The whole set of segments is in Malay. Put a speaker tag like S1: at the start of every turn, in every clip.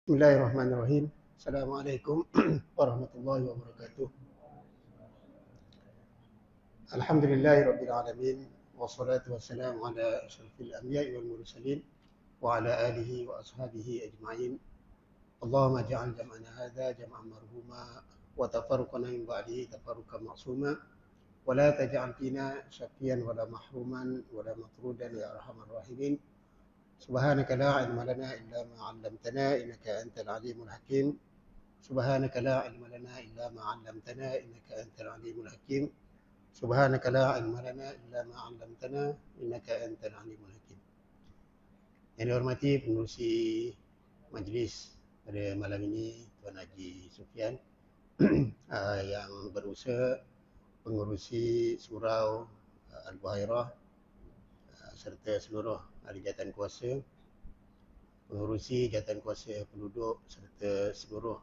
S1: Bismillahirrahmanirrahim. Assalamualaikum warahmatullahi wabarakatuh. Alhamdulillahirabbil alamin wassalatu wassalamu ala asyrafil anbiya'i wal mursalin wa ala alihi wa ashabihi ajma'in. Allahumma ja'al jam'ana hadza jam'an marhuma wa tafarruqana min ba'dihi tafarruqan ma'suma wa la taj'al fina syaqiyan wa la mahruman wa la matrudan ya arhamar rahimin. Subhanaka la ilma lana illa ma 'allamtana innaka antal alimul hakim. Subhanaka la ilma lana illa ma 'allamtana innaka antal alimul hakim. Subhanaka la ilma lana illa ma 'allamtana innaka antal alimul hakim. Yang dihormati pengurusi majlis pada malam ini Tuan Haji Sufian yang berusaha pengurusi surau Al-Buhairah serta seluruh ahli jawatan kuasa, pengurusi jawatan kuasa penduduk serta seluruh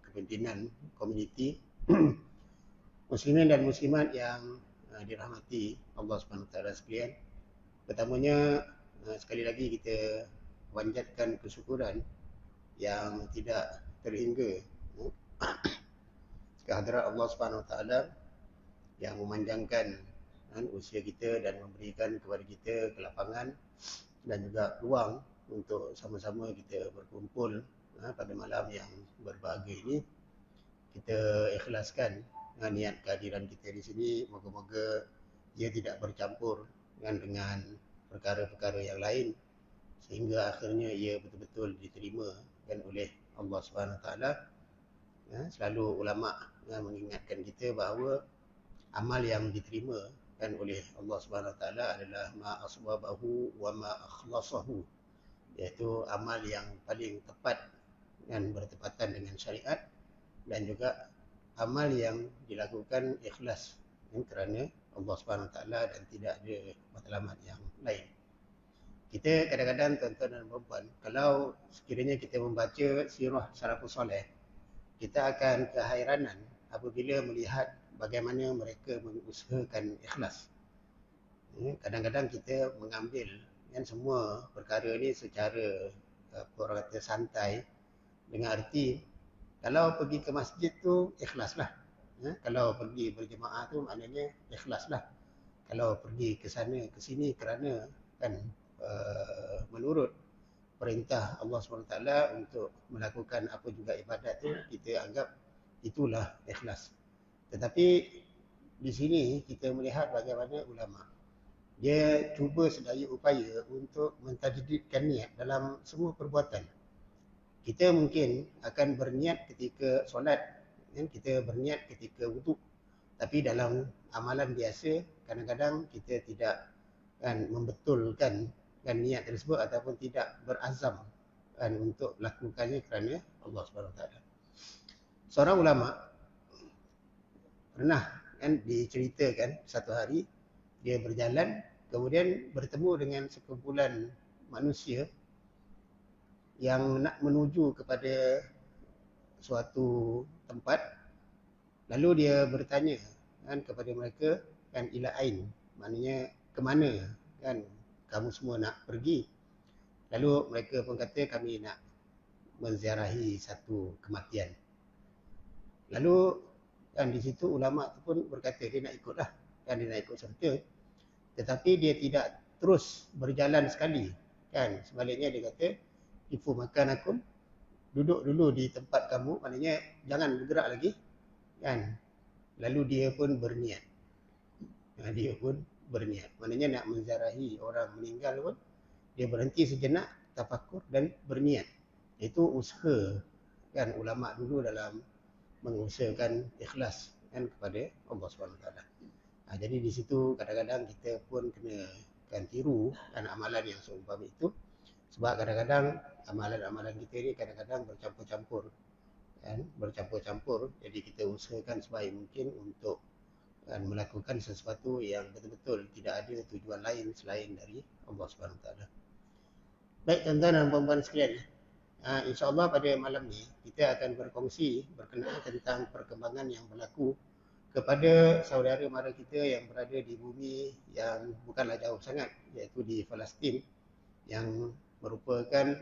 S1: kepimpinan komuniti muslimin dan muslimat yang dirahmati Allah Subhanahu Wa Taala sekalian. Pertamanya sekali lagi kita panjatkan kesyukuran yang tidak terhingga kehadrat Allah Subhanahu Wa Taala yang memanjangkan usia kita dan memberikan kepada kita kelapangan dan juga peluang untuk sama-sama kita berkumpul pada malam yang berbahagia ini. Kita ikhlaskan niat kehadiran kita di sini, moga-moga ia tidak bercampur dengan perkara-perkara yang lain sehingga akhirnya ia betul-betul diterima kan oleh Allah Subhanahu Taala. Selalu ulama mengingatkan kita bahawa amal yang diterima kan oleh Allah Subhanahu Taala adalah ma asbabahu wa ma akhlasahu, iaitu amal yang paling tepat dan bertepatan dengan syariat dan juga amal yang dilakukan ikhlas kerana Allah Subhanahu Taala dan tidak ada matlamat yang lain. Kita kadang-kadang tuan-tuan dan puan-puan, kalau sekiranya kita membaca sirah salafus soleh, kita akan kehairanan apabila melihat bagaimana mereka mengusahakan ikhlas. Kadang-kadang kita mengambil semua perkara ini secara orang kata santai, dengan arti kalau pergi ke masjid tu ikhlaslah. Kalau pergi berjemaah tu maknanya ikhlaslah. Kalau pergi ke sana ke sini kerana kan menurut perintah Allah SWT untuk melakukan apa juga ibadat tu, kita anggap itulah ikhlas. Tetapi di sini kita melihat bagaimana ulama dia cuba sedaya upaya untuk mentajdidkan niat dalam semua perbuatan. Kita mungkin akan berniat ketika solat, kita berniat ketika wuduk, tapi dalam amalan biasa kadang-kadang kita tidak membetulkan niat tersebut ataupun tidak berazam untuk lakukannya kerana Allah SWT. Seorang ulama pernah diceritakan satu hari dia berjalan kemudian bertemu dengan sekumpulan manusia yang nak menuju kepada suatu tempat. Lalu dia bertanya kepada mereka ila ain, maknanya ke mana kamu semua nak pergi. Lalu mereka pun kata kami nak menziarahi satu kematian. Lalu di situ ulama tu pun berkata dia nak ikutlah, dia nak ikut serta. Tetapi dia tidak terus berjalan sekali. Sebaliknya dia kata ifu makanakum, duduk dulu di tempat kamu, maknanya jangan bergerak lagi. Lalu dia pun berniat. Maknanya nak menziarahi orang meninggal pun dia berhenti sejenak, tafakur dan berniat. Itu usaha ulama dulu dalam mengusahakan ikhlas kepada Allah SWT. Jadi di situ kadang-kadang kita pun kena tiru amalan yang seumpama itu. Sebab kadang-kadang amalan-amalan kita ni kadang-kadang bercampur-campur. Jadi kita usahakan sebaik mungkin untuk melakukan sesuatu yang betul-betul tidak ada tujuan lain selain dari Allah SWT. Baik tuan-tuan dan puan-puan sekalian, insyaAllah pada malam ni kita akan berkongsi berkenaan tentang perkembangan yang berlaku kepada saudara mara kita yang berada di bumi yang bukanlah jauh sangat, iaitu di Palestin, yang merupakan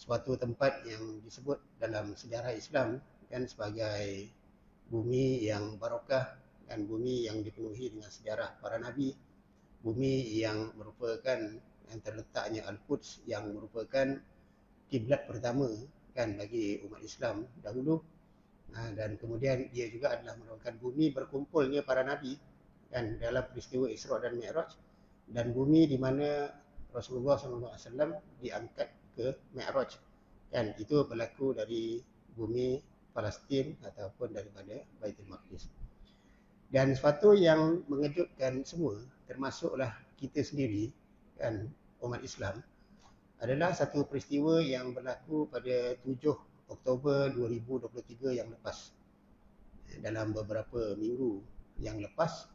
S1: suatu tempat yang disebut dalam sejarah Islam kan sebagai bumi yang barokah dan bumi yang dipenuhi dengan sejarah para nabi, bumi yang merupakan yang terletaknya Al-Quds yang merupakan kiblat pertama kan bagi umat Islam dahulu. Dan kemudian dia juga adalah merupakan bumi berkumpulnya para nabi kan dalam peristiwa Isra dan Mi'raj, dan bumi di mana Rasulullah SAW diangkat ke Mi'raj kan, itu berlaku dari bumi Palestin ataupun daripada Baitul Maqdis. Dan sesuatu yang mengejutkan semua, termasuklah kita sendiri kan umat Islam, adalah satu peristiwa yang berlaku pada 7 Oktober 2023 yang lepas. Dalam beberapa minggu yang lepas,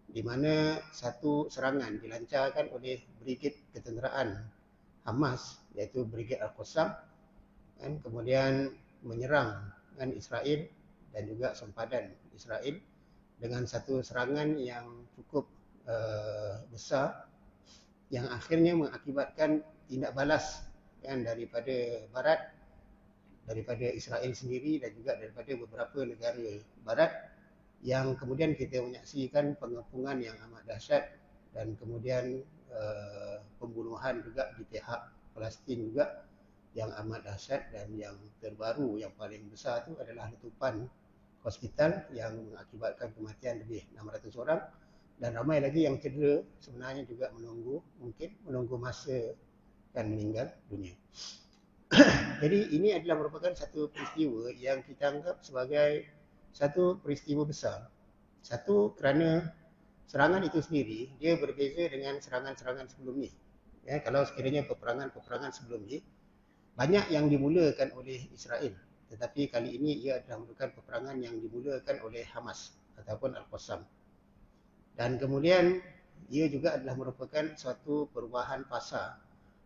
S1: di mana satu serangan dilancarkan oleh Brigade Ketenteraan Hamas, iaitu Brigade Al-Qassam, kan, kemudian menyerang kan Israel dan juga sempadan Israel dengan satu serangan yang cukup besar, yang akhirnya mengakibatkan tindak balas kan daripada Barat, daripada Israel sendiri dan juga daripada beberapa negara Barat, yang kemudian kita menyaksikan pengepungan yang amat dahsyat dan kemudian pembunuhan juga di pihak Palestin juga yang amat dahsyat. Dan yang terbaru yang paling besar itu adalah letupan hospital yang mengakibatkan kematian lebih 600 orang dan ramai lagi yang cedera, sebenarnya juga mungkin menunggu masa dan meninggal dunia. Jadi ini adalah merupakan satu peristiwa yang kita anggap sebagai satu peristiwa besar. Satu, kerana serangan itu sendiri dia berbeza dengan serangan-serangan sebelum ni. Ya, kalau sekiranya peperangan sebelum ni banyak yang dimulakan oleh Israel, tetapi kali ini ia adalah merupakan peperangan yang dimulakan oleh Hamas ataupun Al-Qassam. Dan kemudian ia juga adalah merupakan suatu perubahan fasa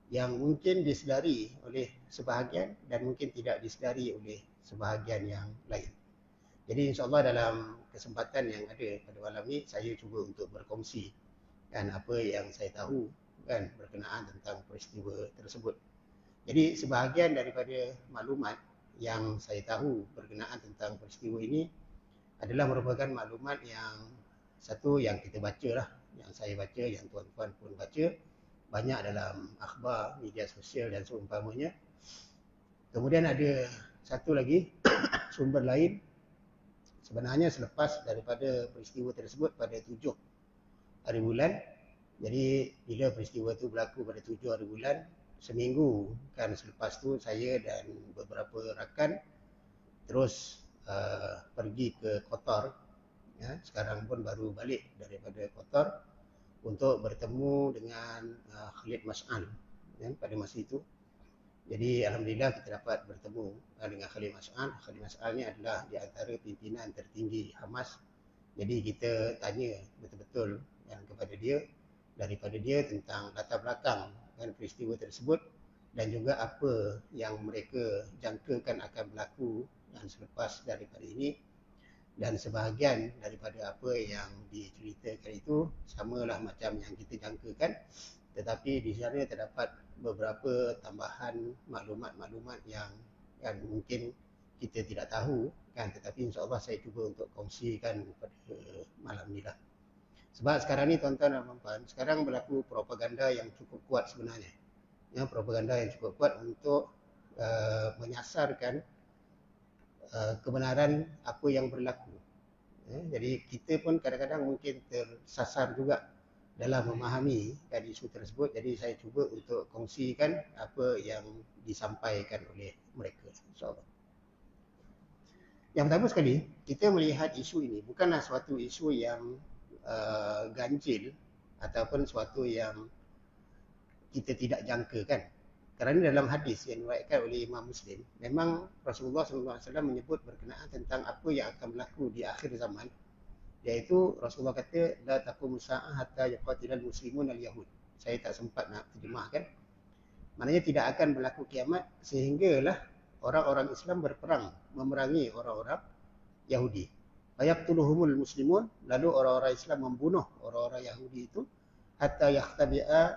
S1: yang mungkin disedari oleh sebahagian dan mungkin tidak disedari oleh sebahagian yang lain. Jadi insyaAllah dalam kesempatan yang ada pada malam ini, saya cuba untuk berkongsi kan apa yang saya tahu kan berkenaan tentang peristiwa tersebut. Jadi sebahagian daripada maklumat yang saya tahu berkenaan tentang peristiwa ini adalah merupakan maklumat yang satu yang kita baca lah, yang saya baca, yang tuan-tuan pun baca, banyak dalam akhbar, media sosial dan seumpamanya. Kemudian ada satu lagi sumber lain, sebenarnya selepas daripada peristiwa tersebut pada 7 hari bulan. Jadi bila peristiwa itu berlaku pada 7 hari bulan, seminggu kan selepas tu saya dan beberapa rakan terus pergi ke Qatar. Ya, sekarang pun baru balik daripada Qatar untuk bertemu dengan Khalid Mash'al ya, pada masa itu. Jadi alhamdulillah kita dapat bertemu dengan Khalid Mash'al. Khalid Mash'al ni adalah di antara pimpinan tertinggi Hamas. Jadi kita tanya betul-betul yang kepada dia, daripada dia tentang latar belakang dan peristiwa tersebut dan juga apa yang mereka jangkakan akan berlaku dan selepas daripada ini. Dan sebahagian daripada apa yang diceritakan itu samalah macam yang kita jangkakan, tetapi di sana terdapat beberapa tambahan maklumat-maklumat yang kan mungkin kita tidak tahu kan, tetapi insyaAllah saya cuba untuk kongsikan pada malam ni lah. Sebab sekarang ni tuan-tuan dan puan-puan, sekarang berlaku propaganda yang cukup kuat sebenarnya. Ya, propaganda yang cukup kuat untuk menyasarkan kebenaran apa yang berlaku. Ya, jadi kita pun kadang-kadang mungkin tersasar juga dalam memahami kan isu tersebut. Jadi saya cuba untuk kongsikan apa yang disampaikan oleh mereka, insyaAllah. Yang pertama sekali, kita melihat isu ini bukanlah suatu isu yang ganjil ataupun suatu yang kita tidak jangkakan. Kerana dalam hadis yang diriwayatkan oleh Imam Muslim, memang Rasulullah SAW menyebut berkenaan tentang apa yang akan berlaku di akhir zaman, iaitu Rasulullah kata la taqumu sa'ah hatta yaqatilal muslimun al-yahud. Saya tak sempat nak terjemahkan. Maknanya tidak akan berlaku kiamat sehinggalah orang-orang Islam berperang memerangi orang-orang Yahudi. Fayaqtuluhumul muslimun, lalu orang-orang Islam membunuh orang-orang Yahudi itu hatta yakhtabi'a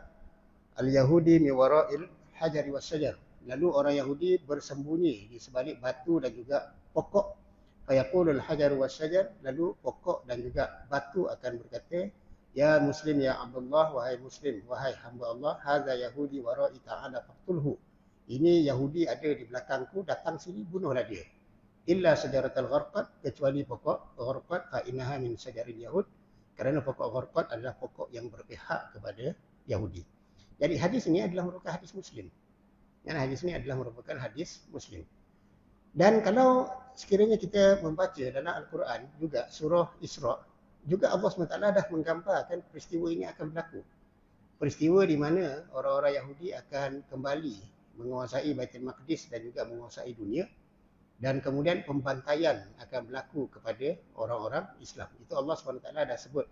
S1: al-yahudi mi wara'il hajari wasyajar, Lalu orang Yahudi bersembunyi di sebalik batu dan juga pokok. Fayaqulul hajaru wasyajar, lalu pokok dan juga batu akan berkata, ya Muslim ya Abdullah, wahai Muslim, wahai hamba Allah, hadza Yahudi wara'i ta'ala faqtulhu. Ini Yahudi ada di belakangku, datang sini, bunuhlah dia. Illa sajaratul gharqad, kecuali pokok gharqad, fa innaha min sajaril yahud, kerana pokok gharqad adalah pokok yang berpihak kepada Yahudi. Jadi hadis ini adalah merupakan hadis Muslim. Dan hadis ini adalah merupakan hadis Muslim. Dan kalau sekiranya kita membaca dalam Al-Quran juga surah Isra, juga Allah SWT dah menggambarkan peristiwa ini akan berlaku. Peristiwa di mana orang-orang Yahudi akan kembali menguasai Baitul Maqdis dan juga menguasai dunia. Dan kemudian pembantaian akan berlaku kepada orang-orang Islam. Itu Allah SWT dah sebut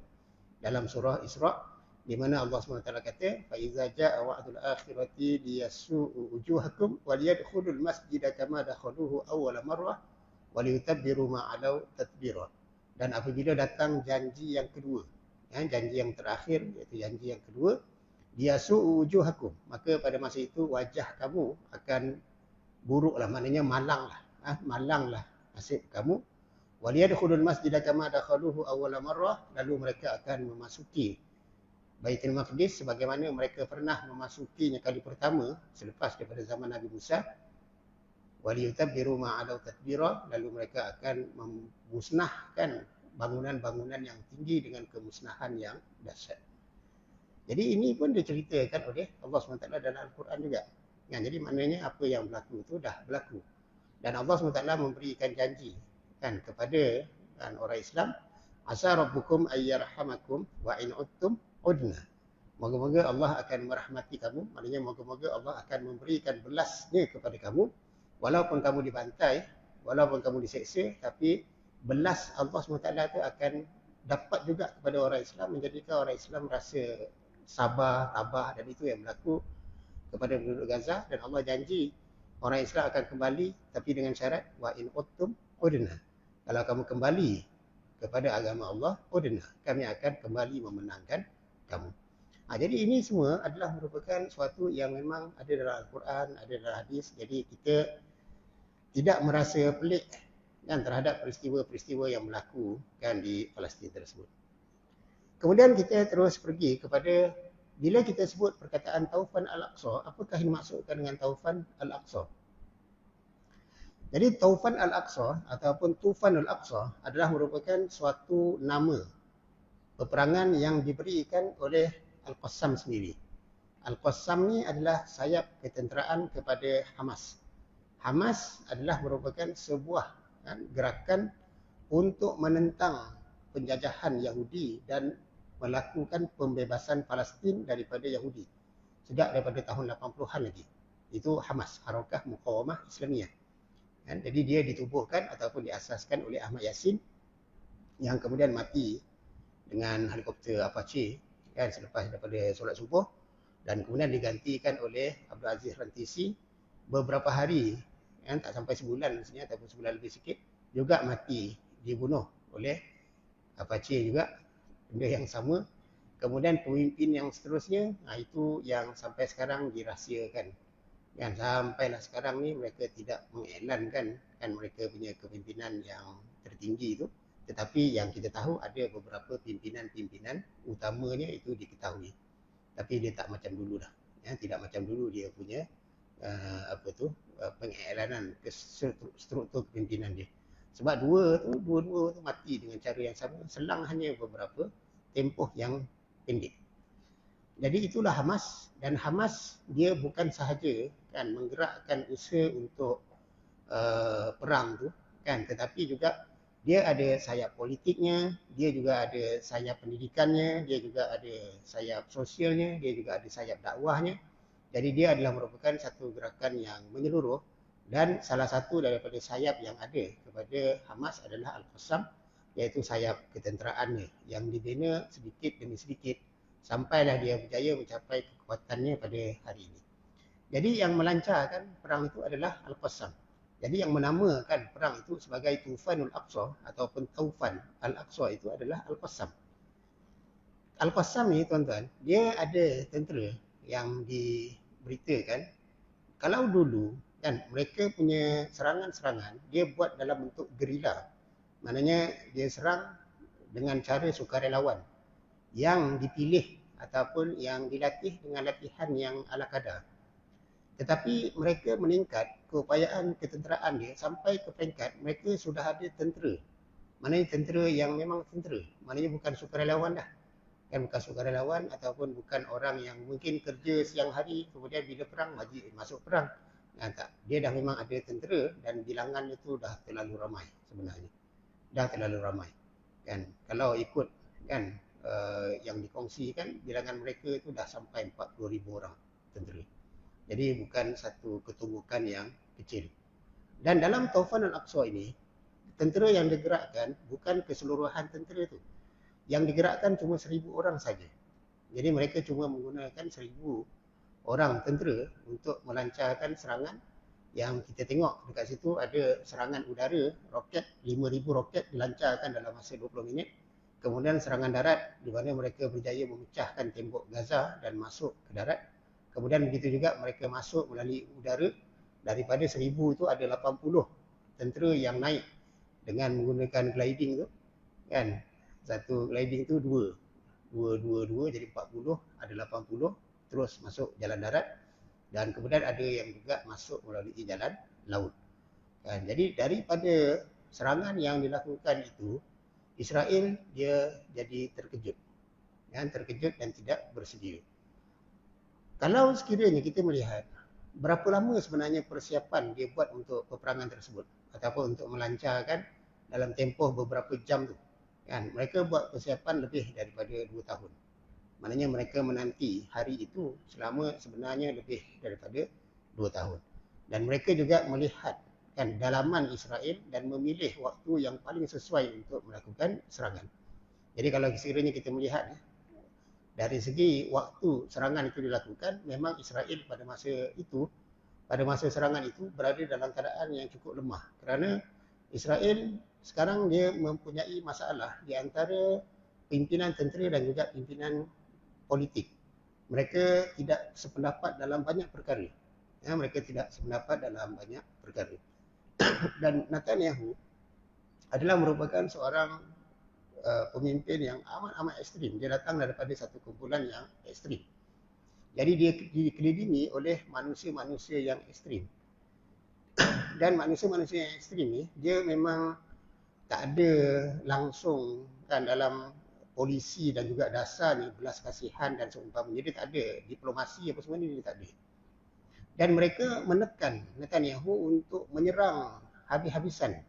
S1: dalam surah Isra, di mana Allah SWT kata, فَإِذَا جَاءَ وَعْدُ الْآخِرَةِ لِيَسُوءُ وُجُوهَكُمْ وَلِيَدْخُلُوا الْمَسْجِدَ كَمَا دَخَلُوهُ أَوَّلَ مَرَّةٍ وَلِيُتَبِّرُوا مَا عَلَوْا تَتْبِيرًا. Dan apabila datang janji yang kedua, janji yang terakhir, iaitu janji yang kedua, liyasu'u wujuhakum, maka pada masa itu wajah kamu akan buruklah, maknanya malanglah. Malanglah nasib kamu. Waliyadkhulul masjida kama dakhaluhu awwala marrah, lalu mereka akan memasuki Baitul Maqdis sebagaimana mereka pernah memasukinya kali pertama selepas daripada zaman Nabi Musa. Waliyutabbiru ma'alau tadbira, lalu mereka akan memusnahkan bangunan-bangunan yang tinggi dengan kemusnahan yang dahsyat. Jadi ini pun diceritakan oleh Allah SWT dalam Al-Quran juga. Jadi maknanya apa yang berlaku itu dah berlaku. Dan Allah SWT memberikan janji kepada orang Islam, asa rabbukum ayyarhamakum wa in uttum udna. Moga-moga Allah akan merahmati kamu, maknanya moga-moga Allah akan memberikan belasnya kepada kamu, walaupun kamu dibantai, walaupun kamu diseksa, tapi belas Allah SWT itu akan dapat juga kepada orang Islam, menjadikan orang Islam rasa sabar, tabah, dan itu yang berlaku kepada penduduk Gaza. Dan Allah janji orang Islam akan kembali, tapi dengan syarat wa in uttum udna. Kalau kamu kembali kepada agama Allah, udna, kami akan kembali memenangkan kamu. Jadi ini semua adalah merupakan suatu yang memang ada dalam Al-Quran, ada dalam hadis. Jadi kita tidak merasa pelik terhadap peristiwa-peristiwa yang berlaku di Palestin tersebut. Kemudian kita terus pergi kepada, bila kita sebut perkataan Taufan Al-Aqsa, apakah yang dimaksudkan dengan Taufan Al-Aqsa? Jadi Taufan Al-Aqsa ataupun Tufan Al-Aqsa adalah merupakan suatu nama peperangan yang diberikan oleh Al-Qassam sendiri. Al-Qassam ni adalah sayap ketenteraan kepada Hamas. Hamas adalah merupakan sebuah gerakan untuk menentang penjajahan Yahudi dan melakukan pembebasan Palestin daripada Yahudi sejak daripada tahun 80-an lagi. Itu Hamas, Harakah Muqawamah Islamiyah. Jadi dia ditubuhkan ataupun diasaskan oleh Ahmad Yassin yang kemudian mati dengan helikopter Apache selepas daripada solat subuh, dan kemudian digantikan oleh Abdul Aziz Rantisi beberapa hari, tak sampai sebulan sebenarnya ataupun sebulan lebih sikit, juga mati, dibunuh oleh Apache juga, benda yang sama. Kemudian pemimpin yang seterusnya, itu yang sampai sekarang dirahsiakan. Sampailah sekarang ni mereka tidak mengiklankan mereka punya kepimpinan yang tertinggi itu. Tetapi yang kita tahu ada beberapa pimpinan-pimpinan utamanya itu diketahui. Tapi dia tak macam dulu dah. Tidak macam dulu dia punya pengiklanan struktur kepimpinan dia. Sebab dua-dua tu mati dengan cara yang sama, selang hanya beberapa tempoh yang pendek. Jadi itulah Hamas, dan Hamas dia bukan sahaja menggerakkan usaha untuk perang tu tetapi juga dia ada sayap politiknya, dia juga ada sayap pendidikannya, dia juga ada sayap sosialnya, dia juga ada sayap dakwahnya. Jadi dia adalah merupakan satu gerakan yang menyeluruh, dan salah satu daripada sayap yang ada kepada Hamas adalah Al-Qassam, iaitu sayap ketenteraannya yang dibina sedikit demi sedikit sampailah dia berjaya mencapai kekuatannya pada hari ini. Jadi yang melancarkan perang itu adalah Al-Qassam. Jadi yang menamakan perang itu sebagai Tufanul Aqsa ataupun Taufan Al-Aqsa itu adalah Al-Qassam. Al-Qassam ni tuan-tuan, dia ada tentera yang diberitakan Kalau dulu kan mereka punya serangan-serangan dia buat dalam bentuk gerila. Maknanya dia serang dengan cara sukarelawan yang dipilih ataupun yang dilatih dengan latihan yang ala kadar. Tetapi mereka meningkat keupayaan ketenteraan dia sampai ke peringkat mereka sudah ada tentera. Maknanya tentera yang memang tentera. Maknanya bukan sukarelawan dah. Kan bukan sukarelawan ataupun bukan orang yang mungkin kerja siang hari kemudian bila perang masuk perang. Tak. Dia dah memang ada tentera dan bilangan itu dah terlalu ramai sebenarnya. Dah terlalu ramai. Kan kalau ikut kan yang dikongsikan bilangan mereka itu dah sampai 40,000 orang tentera. Jadi bukan satu ketumbukan yang kecil. Dan dalam Taufan Al-Aqsa ini, tentera yang digerakkan bukan keseluruhan tentera itu. Yang digerakkan cuma 1,000 orang saja. Jadi mereka cuma menggunakan 1,000 orang tentera untuk melancarkan serangan yang kita tengok dekat situ ada serangan udara, roket, 5,000 roket dilancarkan dalam masa 20 minit. Kemudian serangan darat di mana mereka berjaya memecahkan tembok Gaza dan masuk ke darat. Kemudian begitu juga mereka masuk melalui udara. Daripada 1,000 itu ada 80 tentera yang naik dengan menggunakan gliding tu. Kan? Satu gliding tu dua jadi 40, ada 80 terus masuk jalan darat. Dan kemudian ada yang juga masuk melalui jalan laut. Kan? Jadi daripada serangan yang dilakukan itu, Israel dia jadi terkejut. Terkejut dan tidak bersedia. Kalau sekiranya kita melihat berapa lama sebenarnya persiapan dia buat untuk peperangan tersebut ataupun untuk melancarkan dalam tempoh beberapa jam tu. Kan mereka buat persiapan lebih daripada 2 tahun. Maknanya mereka menanti hari itu selama sebenarnya lebih daripada 2 tahun. Dan mereka juga melihat kan dalaman Israel dan memilih waktu yang paling sesuai untuk melakukan serangan. Jadi kalau sekiranya kita melihat dari segi waktu serangan itu dilakukan, memang Israel pada masa serangan itu berada dalam keadaan yang cukup lemah. Kerana Israel sekarang dia mempunyai masalah di antara pimpinan tentera dan juga pimpinan politik. Mereka tidak sependapat dalam banyak perkara. Mereka tidak sependapat dalam banyak perkara. Dan Netanyahu adalah merupakan seorang pemimpin yang amat ekstrim. Dia datang daripada satu kumpulan yang ekstrim. Jadi dia dikelilingi oleh manusia-manusia yang ekstrim. Dan manusia-manusia yang ekstrim ni, dia memang tak ada langsung kan dalam polisi dan juga dasar ni belas kasihan dan seumpamanya. Dia tak ada diplomasi apa semua ni, dia tak ada. Dan mereka menekan Netanyahu untuk menyerang habis-habisan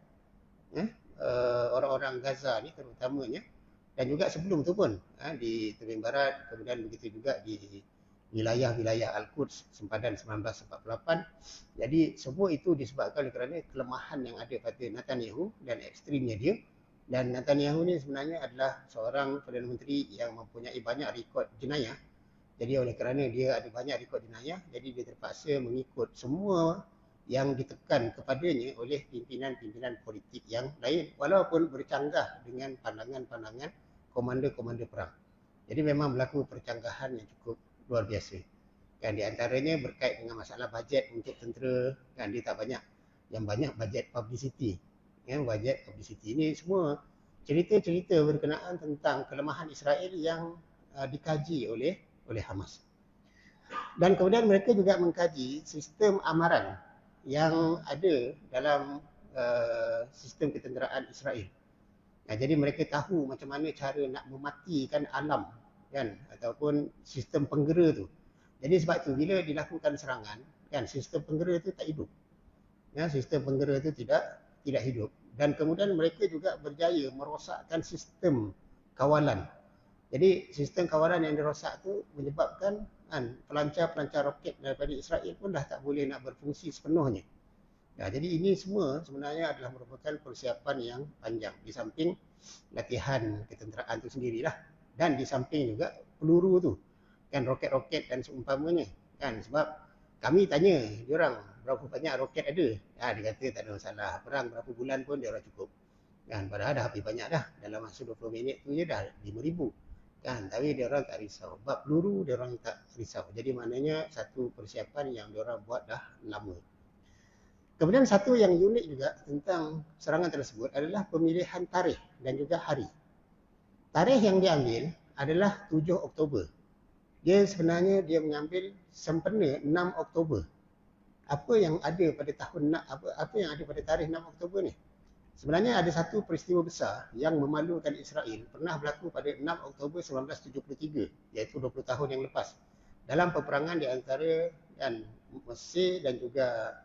S1: orang-orang Gaza ni terutamanya, dan juga sebelum tu pun di Tebing Barat, kemudian begitu juga di wilayah-wilayah Al-Quds sempadan 1948. Jadi semua itu disebabkan kerana kelemahan yang ada pada Netanyahu dan ekstrimnya dia. Dan Netanyahu ni sebenarnya adalah seorang Perdana Menteri yang mempunyai banyak rekod jenayah. Jadi oleh kerana dia ada banyak rekod jenayah, jadi dia terpaksa mengikut semua yang ditekan kepadanya oleh pimpinan-pimpinan politik yang lain, walaupun bercanggah dengan pandangan-pandangan komander-komander perang. Jadi memang berlaku percanggahan yang cukup luar biasa. Kan di antaranya berkait dengan masalah bajet untuk tentera, kan dia tak banyak. Yang banyak bajet publicity. Bajet publicity ini semua cerita-cerita berkenaan tentang kelemahan Israel yang dikaji oleh Hamas. Dan kemudian mereka juga mengkaji sistem amaran yang ada dalam sistem ketenteraan Israel. Jadi mereka tahu macam mana cara nak mematikan alam kan, ataupun sistem penggera tu. Jadi sebab tu bila dilakukan serangan kan, sistem penggera tu tak hidup. Sistem penggera tu tidak hidup. Dan kemudian mereka juga berjaya merosakkan sistem kawalan. Jadi sistem kawalan yang dirosak tu menyebabkan pelancar-pelancar roket daripada Israel pun dah tak boleh nak berfungsi sepenuhnya. Jadi ini semua sebenarnya adalah merupakan persiapan yang panjang. Di samping latihan ketenteraan itu sendirilah. Dan di samping juga peluru tu. Kan roket-roket dan seumpamanya. Kan sebab kami tanya diorang berapa banyak roket ada. Dia kata tak ada masalah. Perang berapa bulan pun dia orang cukup. Kan padahal dah habis banyak dah. Dalam masa 20 minit tu je dah 5,000. kan, tapi dia orang tak risau. Bab peluru dia orang tak risau. Jadi maknanya satu persiapan yang dia orang buat dah lama. Kemudian satu yang unik juga tentang serangan tersebut adalah pemilihan tarikh dan juga hari. Tarikh yang diambil adalah 7 Oktober. Dia sebenarnya dia mengambil sempena 6 Oktober. Apa yang ada pada tahun apa yang ada pada tarikh 6 Oktober ni? Sebenarnya ada satu peristiwa besar yang memalukan Israel pernah berlaku pada 6 Oktober 1973, iaitu 20 tahun yang lepas. Dalam peperangan di antara Mesir dan juga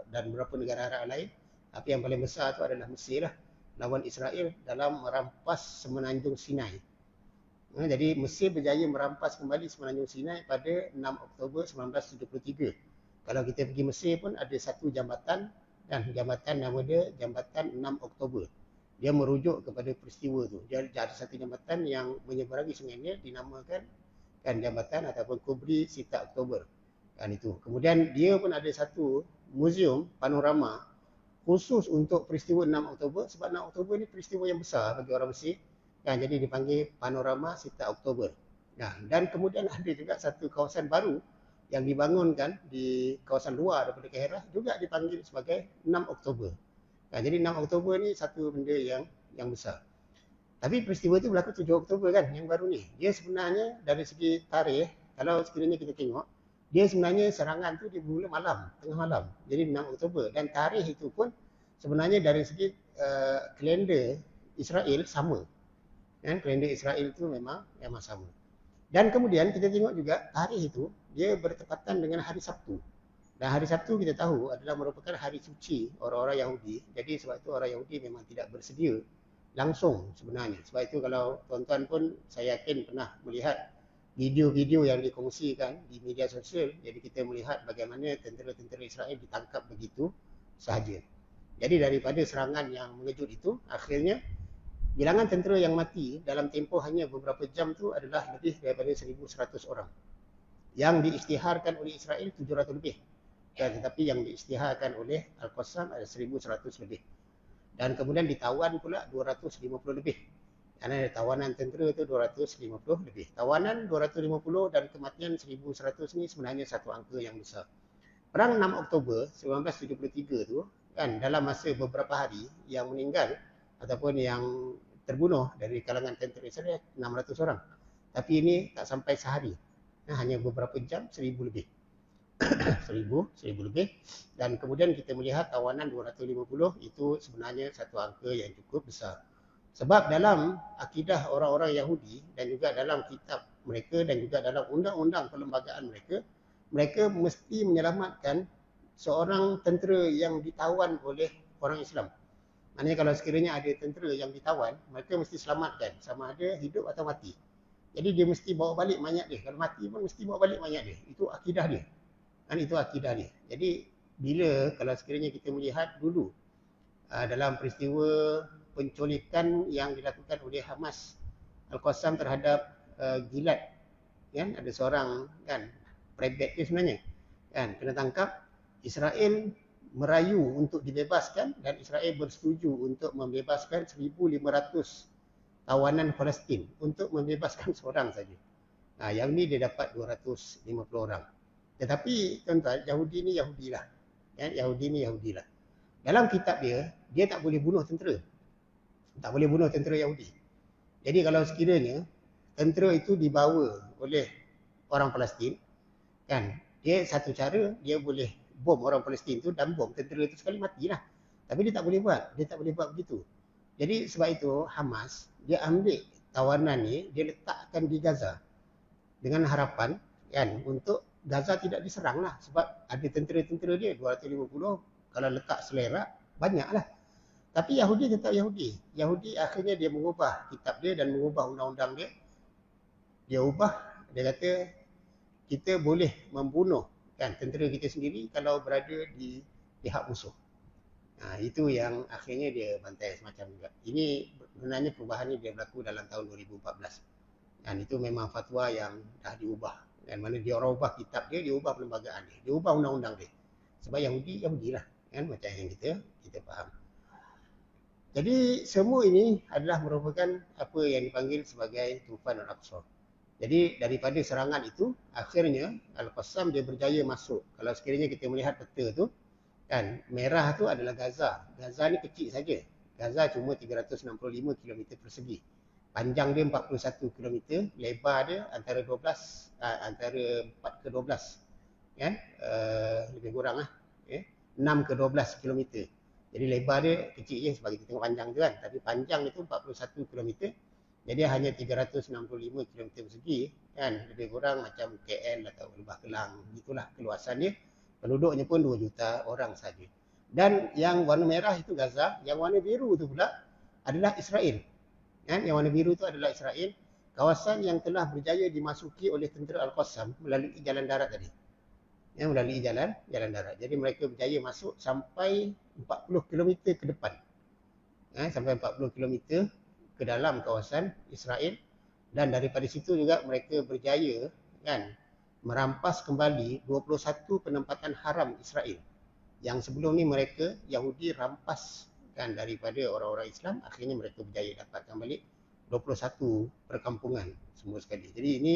S1: dan beberapa negara Arab lain, tapi yang paling besar itu adalah Mesir lah, lawan Israel dalam merampas Semenanjung Sinai. Jadi Mesir berjaya merampas kembali Semenanjung Sinai pada 6 Oktober 1973. Kalau kita pergi Mesir pun ada satu jambatan, dan jambatan nama dia Jambatan 6 Oktober. Dia merujuk kepada peristiwa tu. Dia ada satu jambatan yang menyeberangi sungai Nil dinamakan kan jambatan ataupun Kubri Sita Oktober. Kan itu. Kemudian dia pun ada satu muzium panorama khusus untuk peristiwa 6 Oktober sebab 6 Oktober ni peristiwa yang besar bagi orang Mesir. Kan jadi dipanggil Panorama Sita Oktober. Nah, dan kemudian ada juga satu kawasan baru yang dibangunkan di kawasan luar daripada Kairah juga dipanggil sebagai 6 Oktober. Nah, jadi 6 Oktober ni satu benda yang besar. Tapi peristiwa itu berlaku 7 Oktober kan, yang baru ni. Dia sebenarnya dari segi tarikh, kalau sekiranya kita tengok, dia sebenarnya serangan tu dimula malam, tengah malam. Jadi 6 Oktober. Dan tarikh itu pun sebenarnya dari segi kalender Israel sama. Kan, kalender Israel itu memang sama. Dan kemudian kita tengok juga tarikh itu dia bertepatan dengan hari Sabtu. Dan hari Sabtu kita tahu adalah merupakan hari suci orang-orang Yahudi. Jadi sebab itu orang Yahudi memang tidak bersedia langsung sebenarnya. Sebab itu kalau tuan-tuan pun saya yakin pernah melihat video-video yang dikongsikan di media sosial. Jadi kita melihat bagaimana tentera-tentera Israel ditangkap begitu sahaja. Jadi daripada serangan yang mengejut itu, akhirnya bilangan tentera yang mati dalam tempoh hanya beberapa jam tu adalah lebih daripada 1,100 orang. Yang diisytiharkan oleh Israel 700 lebih. Dan tetapi yang diisytiharkan oleh Al-Qassam ada 1,100 lebih. Dan kemudian ditawan pula 250 lebih. Kerana tawanan tentera itu 250 lebih. Tawanan 250 dan kematian 1,100 ni sebenarnya satu angka yang besar. Perang 6 Oktober 1973 tu kan dalam masa beberapa hari yang meninggal ataupun yang terbunuh dari kalangan tentera Israel 600 orang. Tapi ini tak sampai sehari. Hanya beberapa jam 1,000 lebih. 1,000 lebih. Dan kemudian kita melihat tawanan 250 itu sebenarnya satu angka yang cukup besar. Sebab dalam akidah orang-orang Yahudi dan juga dalam kitab mereka dan juga dalam undang-undang perlembagaan mereka, mereka mesti menyelamatkan seorang tentera yang ditawan oleh orang Islam. Maknanya kalau sekiranya ada tentera yang ditawan, mereka mesti selamatkan sama ada hidup atau mati. Jadi dia mesti bawa balik mayat dia. Kalau mati pun mesti bawa balik mayat dia. Itu akidah dia. Dan itu akidah dia. Jadi bila kalau sekiranya kita melihat dulu dalam peristiwa penculikan yang dilakukan oleh Hamas Al-Qassam terhadap Gilad, kan ada seorang kan private dia sebenarnya kan kena tangkap, Israel merayu untuk dibebaskan dan Israel bersetuju untuk membebaskan 1,500 tawanan Palestin untuk membebaskan seorang saja. Yang ni dia dapat 250 orang. Tetapi tuan-tuan, Yahudi ni Yahudilah. Yahudi ni Yahudilah. Dalam kitab dia, dia tak boleh bunuh tentera. Tak boleh bunuh tentera Yahudi. Jadi kalau sekiranya tentera itu dibawa oleh orang Palestin, kan, dia satu cara dia boleh bom orang Palestin tu dan bom tentera itu sekali matilah. Tapi dia tak boleh buat. Dia tak boleh buat begitu. Jadi sebab itu Hamas dia ambil tawanan ni, dia letakkan di Gaza dengan harapan kan untuk Gaza tidak diserang lah sebab ada tentera-tentera dia 250, kalau letak selera banyaklah. Tapi Yahudi tetap Yahudi. Yahudi akhirnya dia mengubah kitab dia dan mengubah undang-undang dia. Dia ubah, dia kata kita boleh membunuh kan tentera kita sendiri kalau berada di pihak musuh. Itu yang akhirnya dia bantai semacam juga. Ini sebenarnya perubahan ini dia berlaku dalam tahun 2014. Dan itu memang fatwa yang dah diubah. Dan mana dia orang ubah kitab dia, dia ubah perlembagaan dia, dia ubah undang-undang dia. Sebab Yahudi lah kan macam yang kita faham. Jadi semua ini adalah merupakan apa yang dipanggil sebagai Tufan Al-Aqsa. Jadi daripada serangan itu, akhirnya Al-Qassam dia berjaya masuk. Kalau sekiranya kita melihat peta tu, kan, merah tu adalah Gaza. Gaza ni kecil saja. Gaza cuma 365 km persegi. Panjang dia 41 km, lebar dia antara 12 antara 4 ke 12. Kan? Lebih kurang lah. 6 ke 12 km. Jadi lebar dia kecil je sebab kita tengok panjang tu kan. Tapi panjang itu 41 km. Jadi hanya 365 km persegi. Kan? Lebih kurang macam KL atau Lembah Kelang. Itulah keluasan dia. Penduduknya pun 2 juta orang saja. Dan yang warna merah itu Gaza. Yang warna biru itu pula adalah Israel. Kan? Yang warna biru itu adalah Israel. Kawasan yang telah berjaya dimasuki oleh tentera Al-Qassam melalui jalan darat tadi. Melalui jalan darat. Jadi mereka berjaya masuk sampai 40 km ke depan. Sampai 40 km ke dalam kawasan Israel. Dan daripada situ juga mereka berjaya kan merampas kembali 21 penempatan haram Israel. Yang sebelum ni mereka Yahudi rampas kan daripada orang-orang Islam, akhirnya mereka berjaya dapatkan balik 21 perkampungan semua sekali. Jadi ini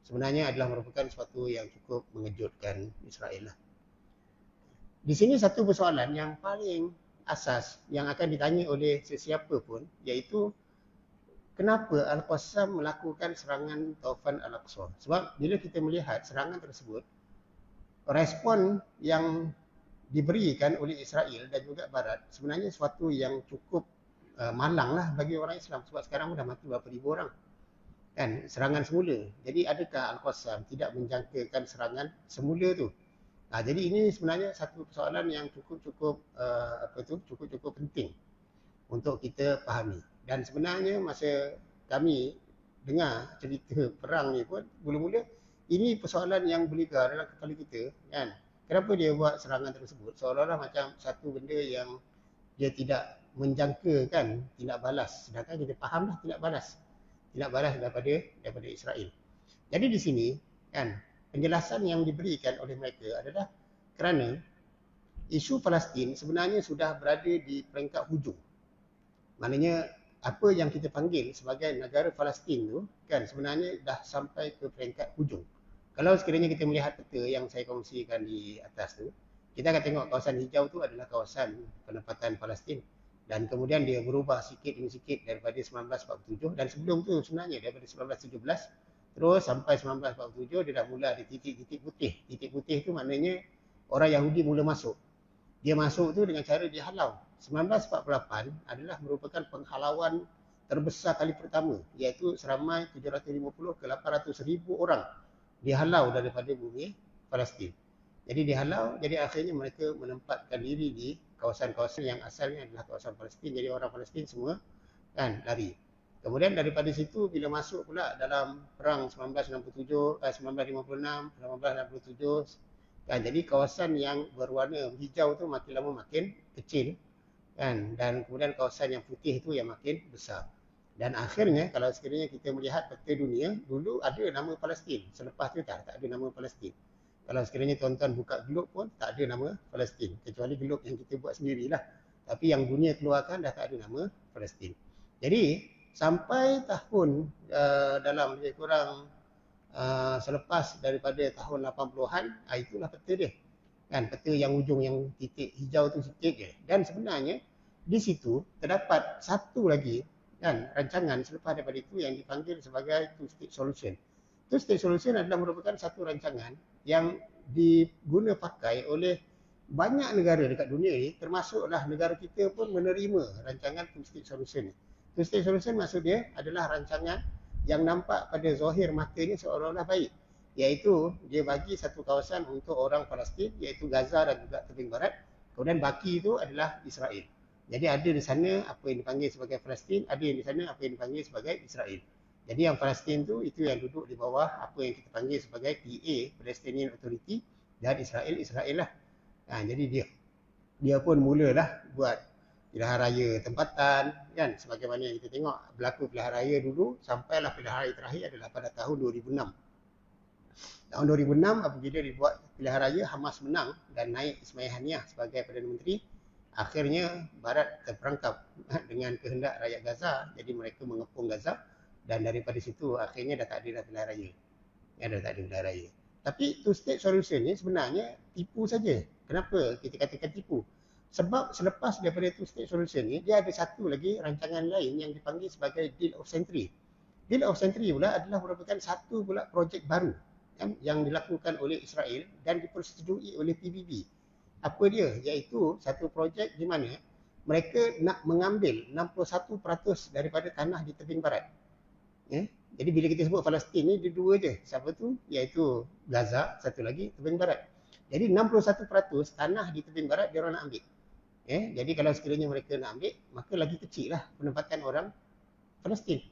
S1: sebenarnya adalah merupakan sesuatu yang cukup mengejutkan Israel lah. Di sini satu persoalan yang paling asas yang akan ditanya oleh sesiapa pun, iaitu kenapa Al-Qassam melakukan serangan Taufan Al-Aqsa? Sebab bila kita melihat serangan tersebut, respon yang diberikan oleh Israel dan juga Barat sebenarnya sesuatu yang cukup malang lah bagi orang Islam. Sebab sekarang dah mati berapa ribu orang. Kan, serangan semula. Jadi adakah Al-Qassam tidak menjangkakan serangan semula tu? Jadi ini sebenarnya satu persoalan yang cukup penting untuk kita fahami. Dan sebenarnya masa kami dengar cerita perang ni pun, mula-mula ini persoalan yang berligar dalam kepala kita, kan? Kenapa dia buat serangan tersebut? Seolah-olah macam satu benda yang dia tidak menjangkakan tindak balas. Sedangkan kita faham dah tindak balas daripada Israel. Jadi di sini kan penjelasan yang diberikan oleh mereka adalah kerana isu Palestin sebenarnya sudah berada di peringkat hujung. Maknanya apa yang kita panggil sebagai negara Palestin tu kan sebenarnya dah sampai ke peringkat hujung. Kalau sekiranya kita melihat peta yang saya kongsikan di atas tu, kita akan tengok kawasan hijau tu adalah kawasan penempatan Palestin. Dan kemudian dia berubah sikit demi sikit daripada 1947. Dan sebelum tu sebenarnya daripada 1917 terus sampai 1947 dia dah mula ada titik-titik putih. Titik putih tu maknanya orang Yahudi mula masuk. Dia masuk tu dengan cara dia halau. 1948 adalah merupakan penghalauan terbesar kali pertama, iaitu seramai 750 ke 800 ribu orang dihalau daripada bumi Palestin. Jadi dihalau, jadi akhirnya mereka menempatkan diri di kawasan-kawasan yang asalnya adalah kawasan Palestin. Jadi orang Palestin semua kan lari. Kemudian daripada situ bila masuk pula dalam perang 1967, 1956, 1967 kan, jadi kawasan yang berwarna hijau tu makin lama makin kecil kan, dan kemudian kawasan yang putih itu yang makin besar. Dan akhirnya kalau sekiranya kita melihat peta dunia, dulu ada nama Palestin. Selepas tu tak ada nama Palestin. Kalau sekiranya tuan-tuan buka globe pun tak ada nama Palestin. Kecuali globe yang kita buat sendirilah. Tapi yang dunia keluarkan dah tak ada nama Palestin. Jadi sampai tahun dalam lebih kurang selepas daripada tahun 80-an, itulah peta dia. Kan, peta yang ujung yang titik hijau tu sikit je. Dan sebenarnya di situ terdapat satu lagi kan rancangan selepas daripada itu yang dipanggil sebagai two-state solution. Two-state solution adalah merupakan satu rancangan yang diguna pakai oleh banyak negara dekat dunia ni, termasuklah negara kita pun menerima rancangan two-state solution ni. Two-state solution maksud dia adalah rancangan yang nampak pada zahir matanya seolah-olah baik, iaitu dia bagi satu kawasan untuk orang Palestin, iaitu Gaza dan juga tebing barat. Kemudian baki itu adalah Israel. Jadi ada di sana apa yang dipanggil sebagai Palestin, ada yang di sana apa yang dipanggil sebagai Israel. Jadi yang Palestin itu yang duduk di bawah apa yang kita panggil sebagai PA, Palestinian Authority, dan Israel lah. Jadi dia pun mulalah buat pilihan raya tempatan kan, sebagaimana yang kita tengok berlaku pilihan raya dulu, sampailah pilihan raya terakhir adalah pada tahun 2006. Tahun 2006 apabila dibuat pilihan raya, Hamas menang dan naik Ismail Haniyah sebagai Perdana Menteri. akhirnya Barat terperangkap dengan kehendak rakyat Gaza. Jadi mereka mengepung Gaza dan daripada situ akhirnya dah tak ada dah pilihan raya. Dah tak ada pilihan raya. Tapi two state solution ni sebenarnya tipu saja. Kenapa kita katakan tipu? Sebab selepas daripada two state solution ni, dia ada satu lagi rancangan lain yang dipanggil sebagai Deal of Century. Deal of Century pula adalah merupakan satu pula projek baru yang dilakukan oleh Israel dan dipersetujui oleh PBB. Apa dia? Iaitu satu projek di mana mereka nak mengambil 61% daripada tanah di tebing barat. Jadi bila kita sebut Palestin ni, dia dua je. Siapa tu? Iaitu Gaza, satu lagi tebing barat. Jadi 61% tanah di tebing barat dia orang nak ambil. Jadi kalau sekiranya mereka nak ambil, maka lagi kecil lah penempatan orang Palestin.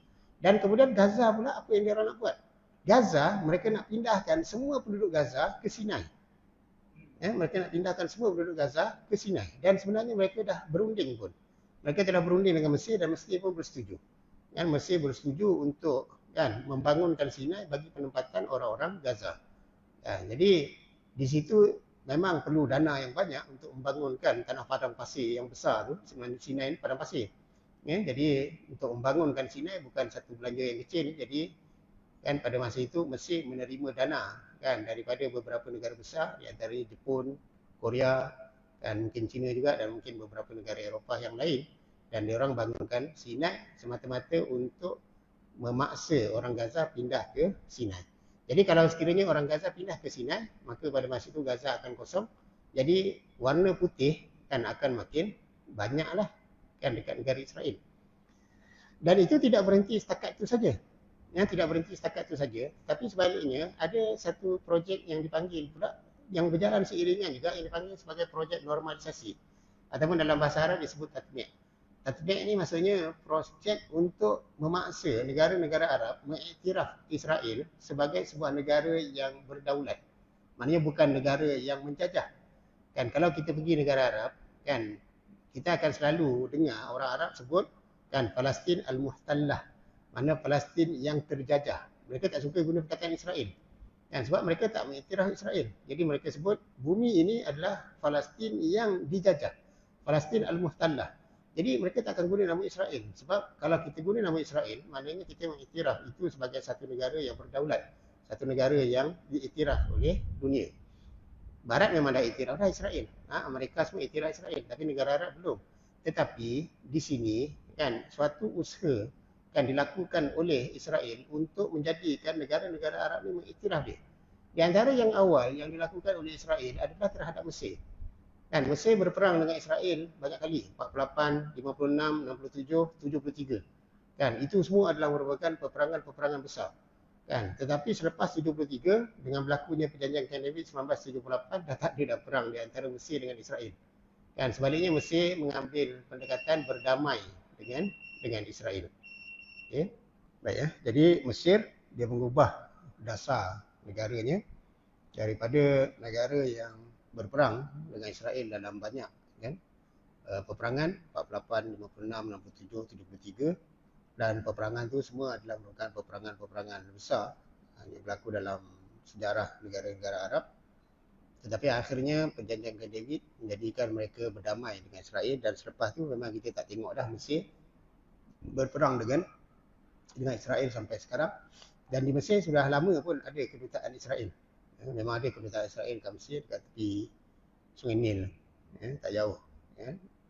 S1: Dan kemudian Gaza pula apa yang dia orang nak buat? Gaza, mereka nak pindahkan semua penduduk Gaza ke Sinai. Mereka nak pindahkan semua penduduk Gaza ke Sinai. Dan sebenarnya mereka dah berunding pun. Mereka telah berunding dengan Mesir dan Mesir pun bersetuju. Mesir bersetuju untuk membangunkan Sinai bagi penempatan orang-orang Gaza. Jadi di situ memang perlu dana yang banyak untuk membangunkan tanah padang pasir yang besar tu. Sebenarnya Sinai ni padang pasir. Jadi untuk membangunkan Sinai bukan satu belanja yang kecil. Jadi pada masa itu Mesir menerima dana daripada beberapa negara besar, di antaranya Jepun, Korea, dan mungkin China juga, dan mungkin beberapa negara Eropah yang lain. Dan diorang bangunkan Sinai semata-mata untuk memaksa orang Gaza pindah ke Sinai. Jadi kalau sekiranya orang Gaza pindah ke Sinai, maka pada masa itu Gaza akan kosong. Jadi warna putih akan makin banyaklah dekat negara Israel. Dan itu tidak berhenti setakat itu saja. Tidak berhenti setakat itu saja, tapi sebaliknya ada satu projek yang dipanggil pula yang berjalan seiringan juga yang dipanggil sebagai projek normalisasi, ataupun dalam bahasa Arab disebut tatbiq. Tatbiq ini maksudnya projek untuk memaksa negara-negara Arab mengiktiraf Israel sebagai sebuah negara yang berdaulat. Maknanya bukan negara yang menjajah. Kalau kita pergi negara Arab, kita akan selalu dengar orang Arab sebut Palestin al-Muhtallah. Mana Palestin yang terjajah. Mereka tak suka guna perkataan Israel. Sebab mereka tak mengiktiraf Israel. Jadi mereka sebut bumi ini adalah Palestin yang dijajah. Palestin al-Muhtallah. Jadi mereka tak akan guna nama Israel. Sebab kalau kita guna nama Israel, maknanya kita mengiktiraf itu sebagai satu negara yang berdaulat. Satu negara yang diiktiraf oleh dunia. Barat memang dah iktiraf dah Israel. Amerika semua iktiraf Israel. Tapi negara Arab belum. Tetapi di sini suatu usaha dilakukan oleh Israel untuk menjadikan negara-negara Arab ini mengiktiraf dia. Di antara yang awal yang dilakukan oleh Israel adalah terhadap Mesir. Mesir berperang dengan Israel banyak kali, 48, 56, 67, 73. Itu semua adalah merupakan peperangan-peperangan besar. Tetapi selepas 73, dengan berlakunya perjanjian Camp David 1978, dah tak ada perang di antara Mesir dengan Israel. Sebaliknya Mesir mengambil pendekatan berdamai dengan Israel. Baik ya. Jadi Mesir dia mengubah dasar negaranya daripada negara yang berperang dengan Israel dalam banyak peperangan 48, 56, 67, 73, dan peperangan tu semua adalah merupakan peperangan-peperangan besar yang berlaku dalam sejarah negara-negara Arab. Tetapi akhirnya perjanjian Camp David menjadikan mereka berdamai dengan Israel, dan selepas tu memang kita tak tengok dah Mesir berperang dengan Israel sampai sekarang. Dan di Mesir sudah lama pun ada kedutaan Israel. Memang ada kedutaan Israel kat Mesir dekat tepi Sungai Nil, tak jauh,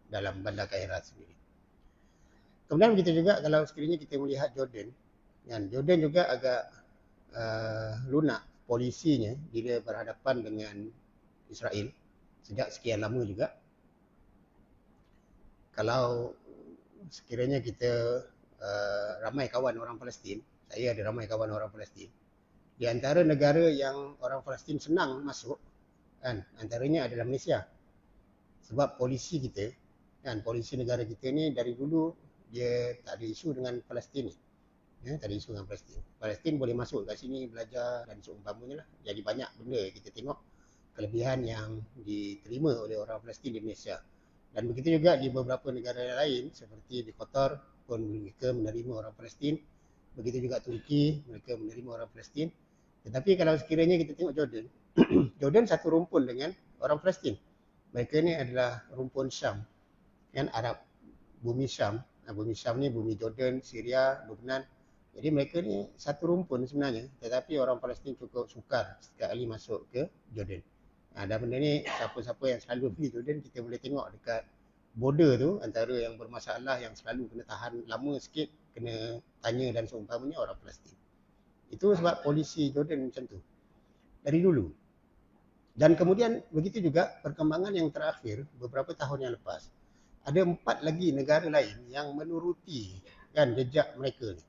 S1: dalam bandar Kairah sendiri. Kemudian kita juga kalau sekiranya kita melihat Jordan, Jordan juga agak lunak polisinya bila berhadapan dengan Israel sejak sekian lama juga. Kalau sekiranya kita ramai kawan orang Palestin, saya ada ramai kawan orang Palestin. Di antara negara yang orang Palestin senang masuk, antaranya adalah Malaysia. Sebab polisi kita, polisi negara kita ni dari dulu dia tak ada isu dengan Palestin ni. Tak ada isu dengan Palestin. Palestin boleh masuk kat sini belajar dan seumpamanya lah. Jadi banyak benda kita tengok kelebihan yang diterima oleh orang Palestin di Malaysia. Dan begitu juga di beberapa negara lain seperti di Qatar pun mereka menerima orang Palestin. Begitu juga Turki, mereka menerima orang Palestin. Tetapi kalau sekiranya kita tengok Jordan, Jordan satu rumpun dengan orang Palestin. Mereka ni adalah rumpun Syam. kan Arab bumi Syam. Bumi Syam ni bumi Jordan, Syria, Lebanon. Jadi mereka ni satu rumpun sebenarnya, tetapi orang Palestin cukup sukar sekali masuk ke Jordan. Dan benda ni siapa-siapa yang selalu pergi Jordan, kita boleh tengok dekat border tu, antara yang bermasalah yang selalu kena tahan lama sikit, kena tanya dan seumpamanya orang Palestin. Itu sebab polisi Jordan macam tu dari dulu. Dan kemudian begitu juga perkembangan yang terakhir beberapa tahun yang lepas. Ada 4 lagi negara lain yang menuruti kan jejak mereka ni.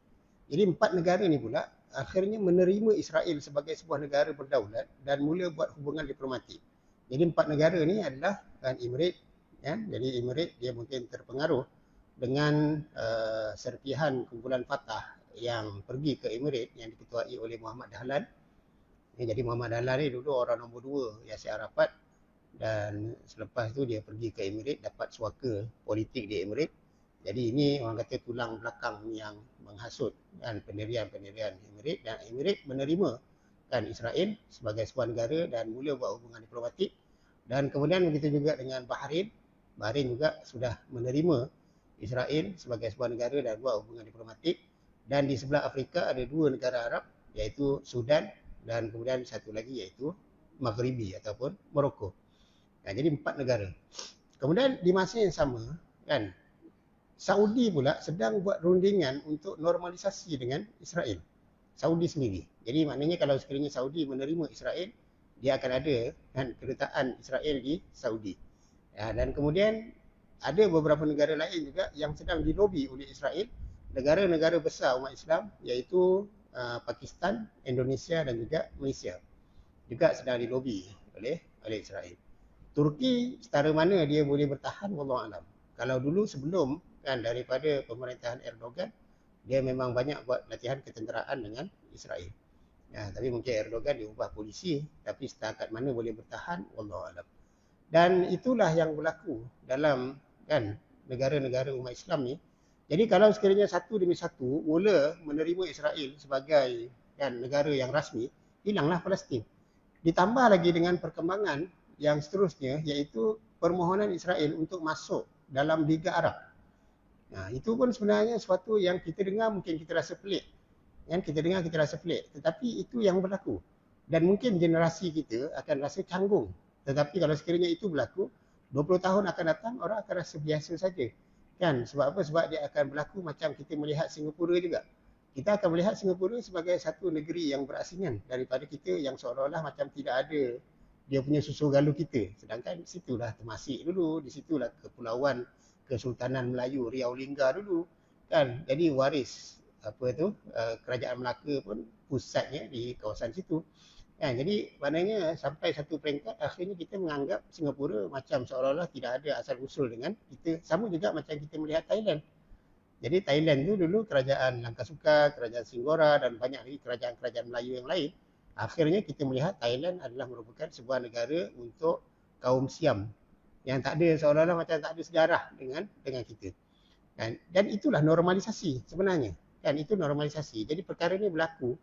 S1: Jadi 4 negara ni pula akhirnya menerima Israel sebagai sebuah negara berdaulat dan mula buat hubungan diplomatik. Jadi 4 negara ni adalah kan Emirates, kan? Jadi Emirates dia mungkin terpengaruh dengan serpihan kumpulan Fatah yang pergi ke Emirates yang diketuai oleh Muhammad Dahlan. Jadi Muhammad Dahlan ni dulu orang nombor 2 Yasser Arafat, dan selepas tu dia pergi ke Emirates dapat suaka politik di Emirates. Jadi ini orang kata tulang belakang yang menghasut kan pendirian-pendirian Emirates, dan Emirates menerima kan Israel sebagai sebuah negara dan mula buat hubungan diplomatik. Dan kemudian begitu juga dengan Bahrain. Bahrain juga sudah menerima Israel sebagai sebuah negara dan buat hubungan diplomatik. Dan di sebelah Afrika ada 2 negara Arab, iaitu Sudan dan kemudian satu lagi iaitu Maghribi ataupun Morocco. Jadi 4 negara. Kemudian di masa yang sama kan Saudi pula sedang buat rundingan untuk normalisasi dengan Israel. Saudi sendiri. Jadi maknanya kalau sekiranya Saudi menerima Israel, dia akan ada kan kedutaan Israel di Saudi. Dan kemudian ada beberapa negara lain juga yang sedang dilobi oleh Israel, negara-negara besar umat Islam, iaitu Pakistan, Indonesia dan juga Malaysia. Juga sedang dilobi oleh Israel. Turki setara mana dia boleh bertahan, wallahu alam. Kalau dulu sebelum kan daripada pemerintahan Erdogan, dia memang banyak buat latihan ketenteraan dengan Israel. Tapi mungkin Erdogan diubah polisi, tapi setakat mana boleh bertahan, wallahu alam. Dan itulah yang berlaku dalam kan negara-negara umat Islam ni. Jadi kalau sekiranya satu demi satu mula menerima Israel sebagai kan negara yang rasmi, hilanglah Palestin. Ditambah lagi dengan perkembangan yang seterusnya, iaitu permohonan Israel untuk masuk dalam Liga Arab. Itu pun sebenarnya sesuatu yang kita dengar mungkin kita rasa pelik. Kita dengar kita rasa pelik. Tetapi itu yang berlaku. Dan mungkin generasi kita akan rasa canggung. Tetapi kalau sekiranya itu berlaku, 20 tahun akan datang, orang akan rasa biasa saja. Sebab apa? Sebab dia akan berlaku macam kita melihat Singapura juga. Kita akan melihat Singapura sebagai satu negeri yang berasingan daripada kita yang seolah-olah macam tidak ada dia punya susu galuh kita. Sedangkan situlah Temasek dulu, di situlah kepulauan Kesultanan Melayu Riau Lingga dulu. Jadi waris kerajaan Melaka pun pusatnya di kawasan situ. Jadi maknanya sampai satu peringkat akhirnya kita menganggap Singapura macam seolah-olah tidak ada asal usul dengan kita. Sama juga macam kita melihat Thailand. Jadi Thailand tu dulu kerajaan Langkasuka, kerajaan Singgora dan banyak lagi kerajaan-kerajaan Melayu yang lain. Akhirnya kita melihat Thailand adalah merupakan sebuah negara untuk kaum Siam yang tak ada, seolah-olah macam tak ada sejarah dengan kita. Dan itulah normalisasi sebenarnya. Itu normalisasi. Jadi perkara ini berlaku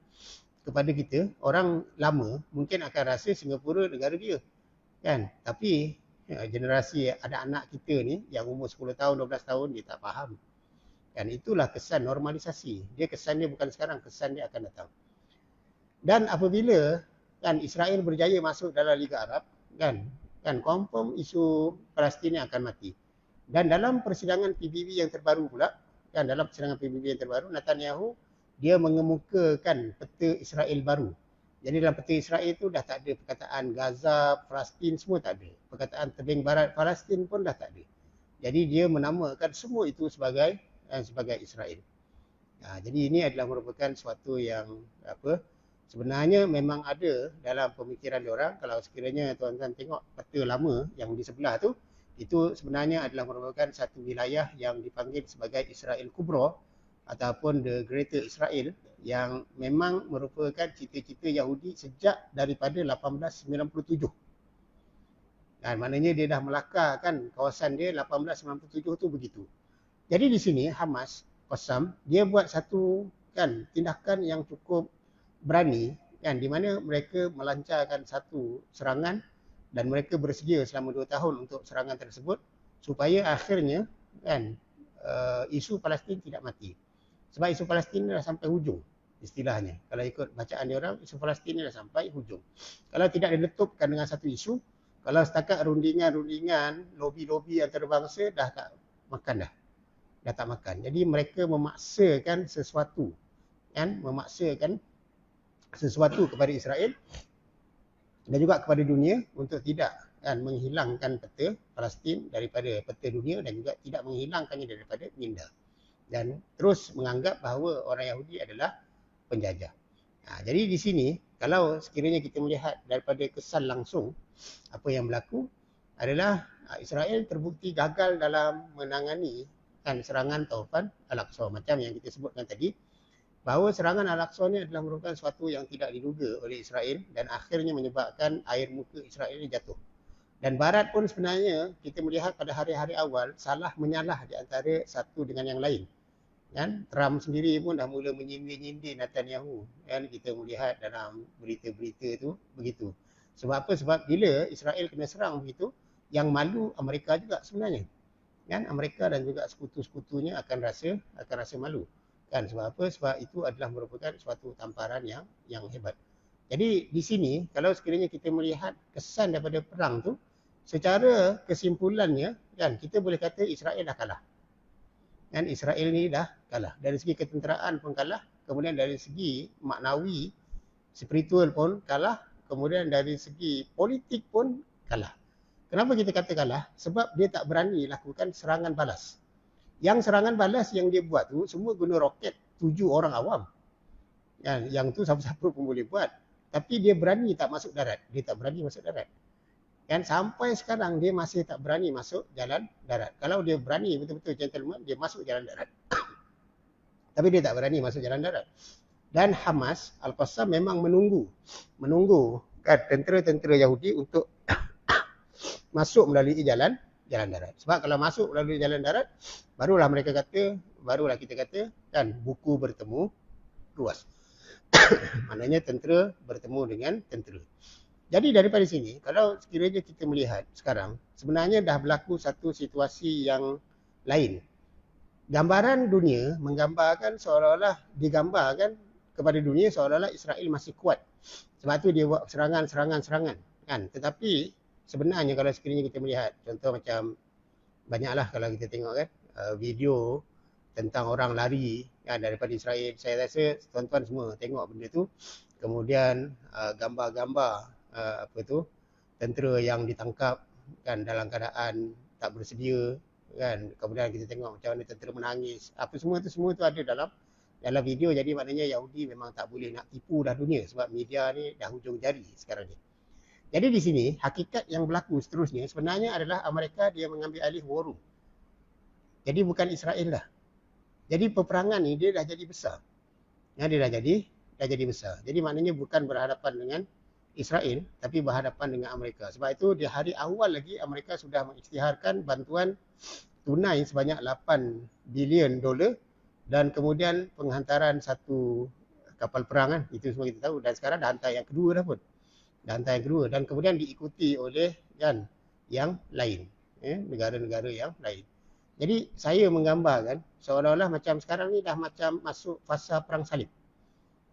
S1: kepada kita, orang lama mungkin akan rasa Singapura negara dia. Tapi generasi ada anak kita ni yang umur 10 tahun, 12 tahun dia tak faham. Itulah kesan normalisasi. Dia kesan dia bukan sekarang, kesan dia akan datang. Dan apabila Israel berjaya masuk dalam Liga Arab, confirm isu Palestin akan mati. Dan dalam persidangan PBB yang terbaru pula, Netanyahu dia mengemukakan peta Israel baru. Jadi dalam peta Israel itu dah tak ada perkataan Gaza, Palestin, semua tak ada. Perkataan tebing barat Palestin pun dah tak ada. Jadi dia menamakan semua itu sebagai Israel. Jadi ini adalah merupakan sesuatu yang sebenarnya memang ada dalam pemikiran diorang. Kalau sekiranya tuan-tuan tengok peta lama yang di sebelah tu, itu sebenarnya adalah merupakan satu wilayah yang dipanggil sebagai Israel Kubra ataupun the Greater Israel, yang memang merupakan cita-cita Yahudi sejak daripada 1897. Maknanya dia dah melakarkan kawasan dia 1897 tu begitu. Jadi di sini Hamas, Qassam, dia buat satu tindakan yang cukup berani, di mana mereka melancarkan satu serangan dan mereka bersedia selama 2 tahun untuk serangan tersebut. supaya akhirnya kan isu Palestin tidak mati. Sebab isu Palestin dah sampai hujung istilahnya. Kalau ikut bacaan dia orang, isu Palestin dah sampai hujung. Kalau tidak diletupkan dengan satu isu, kalau setakat rundingan-rundingan, lobi-lobi antarabangsa dah tak makan dah. Dah tak makan. Jadi mereka memaksakan sesuatu, kan? Memaksakan sesuatu kepada Israel dan juga kepada dunia untuk tidak kan menghilangkan peta Palestin daripada peta dunia dan juga tidak menghilangkannya daripada minda. Dan terus menganggap bahawa orang Yahudi adalah penjajah. Jadi di sini, kalau sekiranya kita melihat daripada kesan langsung, apa yang berlaku adalah Israel terbukti gagal dalam menangani kan serangan Taufan Al-Aqsa. Macam yang kita sebutkan tadi, bahawa serangan Al-Aqsa ni adalah merupakan sesuatu yang tidak diduga oleh Israel dan akhirnya menyebabkan air muka Israel jatuh. Dan Barat pun sebenarnya kita melihat pada hari-hari awal salah menyalah di antara satu dengan yang lain. Kan Trump sendiri pun dah mula menyindir-nyindir Netanyahu. Kan kita melihat dalam berita-berita tu begitu. Sebab apa? Sebab bila Israel kena serang begitu, yang malu Amerika juga sebenarnya. Kan Amerika dan juga sekutu-sekutunya akan rasa malu. Kan sebab apa? Sebab itu adalah merupakan suatu tamparan yang hebat. Jadi di sini kalau sekiranya kita melihat kesan daripada perang tu, secara kesimpulannya kan kita boleh kata Israel dah kalah. Kan Israel ni dah kalah. Dari segi ketenteraan pun kalah, kemudian dari segi maknawi, spiritual pun kalah, kemudian dari segi politik pun kalah. Kenapa kita kata kalah? Sebab dia tak berani lakukan serangan balas. Yang serangan balas yang dia buat tu semua guna roket 7 orang awam. Yang tu siapa-siapa pun boleh buat. Tapi dia berani tak masuk darat. Dia tak berani masuk darat. Kan sampai sekarang dia masih tak berani masuk jalan darat. Kalau dia berani betul-betul gentleman, dia masuk jalan darat. Tapi dia tak berani masuk jalan darat. Dan Hamas, Al-Qassam memang menunggu kan tentera-tentera Yahudi untuk masuk melalui jalan darat. Sebab kalau masuk melalui jalan darat, barulah kita kata kan buku bertemu ruas. Maknanya tentera bertemu dengan tentera. Jadi daripada sini, kalau sekiranya kita melihat sekarang, sebenarnya dah berlaku satu situasi yang lain. Gambaran dunia menggambarkan seolah-olah digambarkan kepada dunia seolah-olah Israel masih kuat. Sebab tu dia buat serangan kan. Tetapi sebenarnya kalau sekiranya kita melihat, contoh macam banyaklah kalau kita tengok kan video tentang orang lari kan, daripada Israel. Saya rasa tuan-tuan semua tengok benda tu. Kemudian gambar-gambar tentera yang ditangkap kan dalam keadaan tak bersedia kan. Kemudian kita tengok macam mana tentera menangis. Semua tu ada dalam video. Jadi maknanya Yahudi memang tak boleh nak tipu dah dunia sebab media ni dah hujung jari sekarang ni. Jadi di sini hakikat yang berlaku seterusnya sebenarnya adalah Amerika dia mengambil alih war room. Jadi bukan Israel dah. Jadi peperangan ni dia dah jadi besar. Dia dah jadi besar. Jadi maknanya bukan berhadapan dengan Israel tapi berhadapan dengan Amerika. Sebab itu di hari awal lagi Amerika sudah mengisytiharkan bantuan tunai sebanyak $8 bilion dan kemudian penghantaran satu kapal perang kan. Itu semua kita tahu dan sekarang dah hantar yang kedua dah pun. Dan kemudian diikuti oleh kan yang lain, negara-negara yang lain. Jadi saya menggambarkan seolah-olah macam sekarang ni dah macam masuk fasa perang salib.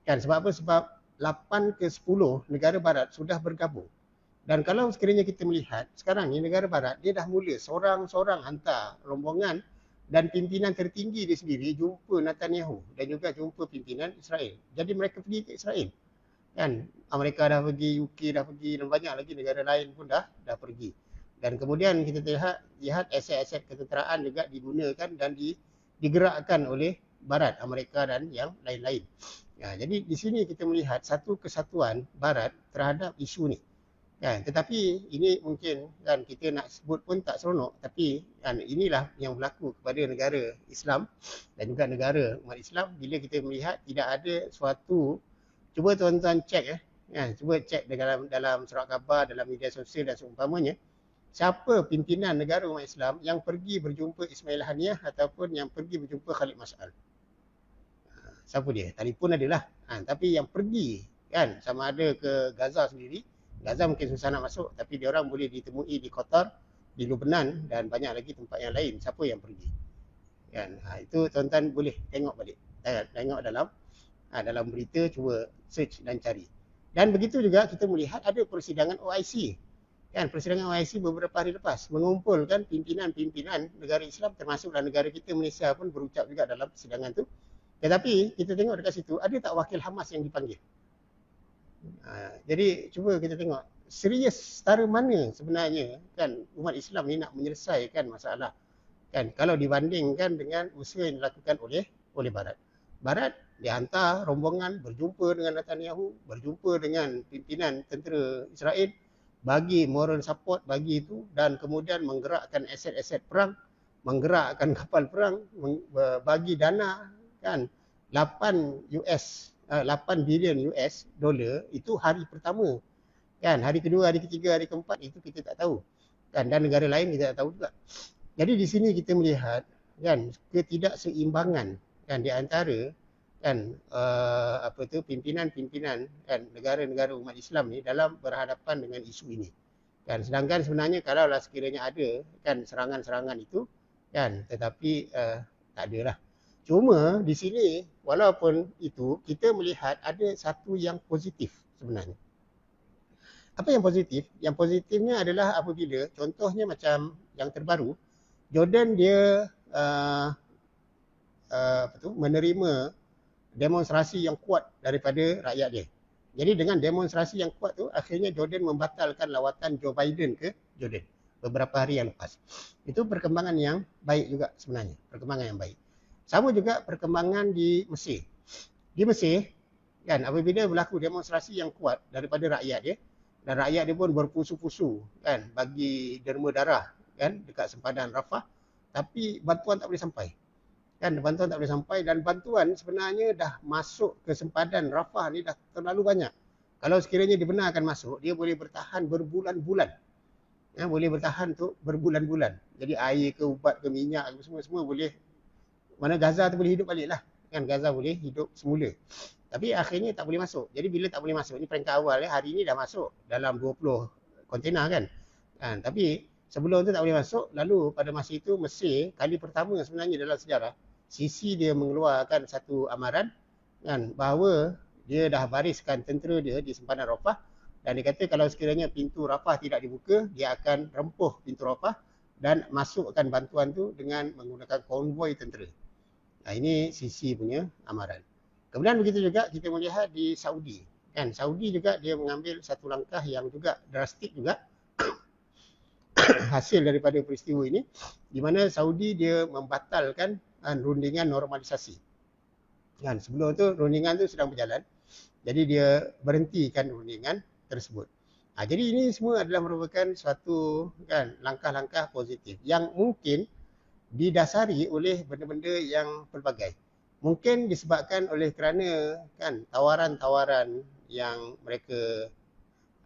S1: Kan sebab apa? Sebab 8 ke 10 negara barat sudah bergabung. Dan kalau sekiranya kita melihat sekarang ni negara barat dia dah mula seorang-seorang hantar rombongan dan pimpinan tertinggi dia sendiri jumpa Netanyahu dan juga jumpa pimpinan Israel. Jadi mereka pergi ke Israel. Kan Amerika dah pergi, UK dah pergi dan banyak lagi negara lain pun dah pergi. Dan kemudian kita lihat aset-aset ketenteraan juga digunakan dan digerakkan oleh Barat, Amerika dan yang lain-lain. Jadi di sini kita melihat satu kesatuan Barat terhadap isu ni. Kan, tetapi ini mungkin kan kita nak sebut pun tak seronok, tapi kan inilah yang berlaku kepada negara Islam dan juga negara umat Islam bila kita melihat tidak ada suatu. Cuba tuan-tuan cek cuba cek dalam surat khabar, dalam media sosial dan seumpamanya. Siapa pimpinan negara umat Islam yang pergi berjumpa Ismail Haniyah ataupun yang pergi berjumpa Khalid Mas'al? Siapa dia? Telefon adalah. Tapi yang pergi kan sama ada ke Gaza sendiri. Gaza mungkin susah nak masuk tapi dia orang boleh ditemui di Qatar, di Lubnan dan banyak lagi tempat yang lain. Siapa yang pergi? Kan? Itu tuan-tuan boleh tengok balik. Tengok dalam berita, cuba search dan cari. Dan begitu juga kita melihat ada persidangan OIC. Kan, persidangan OIC beberapa hari lepas mengumpulkan pimpinan-pimpinan negara Islam termasuklah negara kita Malaysia pun berucap juga dalam persidangan tu. Tetapi kita tengok dekat situ ada tak wakil Hamas yang dipanggil. Jadi cuba kita tengok serius setara mana sebenarnya kan umat Islam ni nak menyelesaikan masalah. Kan kalau dibandingkan dengan usaha yang dilakukan oleh Barat. Barat dia hantar rombongan berjumpa dengan Netanyahu, berjumpa dengan pimpinan tentera Israel, bagi moral support bagi itu dan kemudian menggerakkan aset-aset perang, menggerakkan kapal perang, bagi dana kan 8 bilion US dollar itu hari pertama. Kan hari kedua, hari ketiga, hari keempat itu kita tak tahu. Kan dan negara lain kita tak tahu juga. Jadi di sini kita melihat kan ketidakseimbangan kan di antara kan pimpinan-pimpinan kan negara-negara umat Islam ni dalam berhadapan dengan isu ini. Kan sedangkan sebenarnya kalaulah sekiranya ada kan serangan-serangan itu kan tetapi tak adalah. Cuma di sini walaupun itu kita melihat ada satu yang positif sebenarnya. Apa yang positif? Yang positifnya adalah apabila contohnya macam yang terbaru Jordan dia menerima demonstrasi yang kuat daripada rakyat dia. Jadi dengan demonstrasi yang kuat tu akhirnya Jordan membatalkan lawatan Joe Biden ke Jordan beberapa hari yang lepas. Itu perkembangan yang baik juga sebenarnya, perkembangan yang baik. Sama juga perkembangan di Mesir. Di Mesir kan apabila berlaku demonstrasi yang kuat daripada rakyat dia dan rakyat dia pun berpusu-pusu kan bagi derma darah kan dekat sempadan Rafah, tapi bantuan tak boleh sampai. Kan bantuan tak boleh sampai dan bantuan sebenarnya dah masuk ke sempadan Rafah ni dah terlalu banyak. Kalau sekiranya dibenarkan masuk, dia boleh bertahan berbulan-bulan. Ya, boleh bertahan tu berbulan-bulan. Jadi air ke ubat ke minyak ke semua boleh. Mana Gaza tu boleh hidup balik lah. Kan Gaza boleh hidup semula. Tapi akhirnya tak boleh masuk. Jadi bila tak boleh masuk, ni peringkat awal ya, hari ni dah masuk dalam 20 kontena kan. Tapi sebelum tu tak boleh masuk, lalu pada masa itu Mesir kali pertama sebenarnya dalam sejarah Sisi dia mengeluarkan satu amaran kan bahawa dia dah bariskan tentera dia di sempadan Rafah dan dia kata kalau sekiranya pintu Rafah tidak dibuka, dia akan rempuh pintu Rafah dan masukkan bantuan tu dengan menggunakan konvoi tentera. Nah, ini Sisi punya amaran. Kemudian begitu juga kita melihat di Saudi. Kan Saudi juga dia mengambil satu langkah yang juga drastik juga hasil daripada peristiwa ini di mana Saudi dia membatalkan rundingan normalisasi. Kan sebelum tu rundingan tu sedang berjalan. Jadi dia berhentikan rundingan tersebut. Jadi ini semua adalah merupakan suatu kan langkah-langkah positif yang mungkin didasari oleh benda-benda yang pelbagai. Mungkin disebabkan oleh kerana kan tawaran-tawaran yang mereka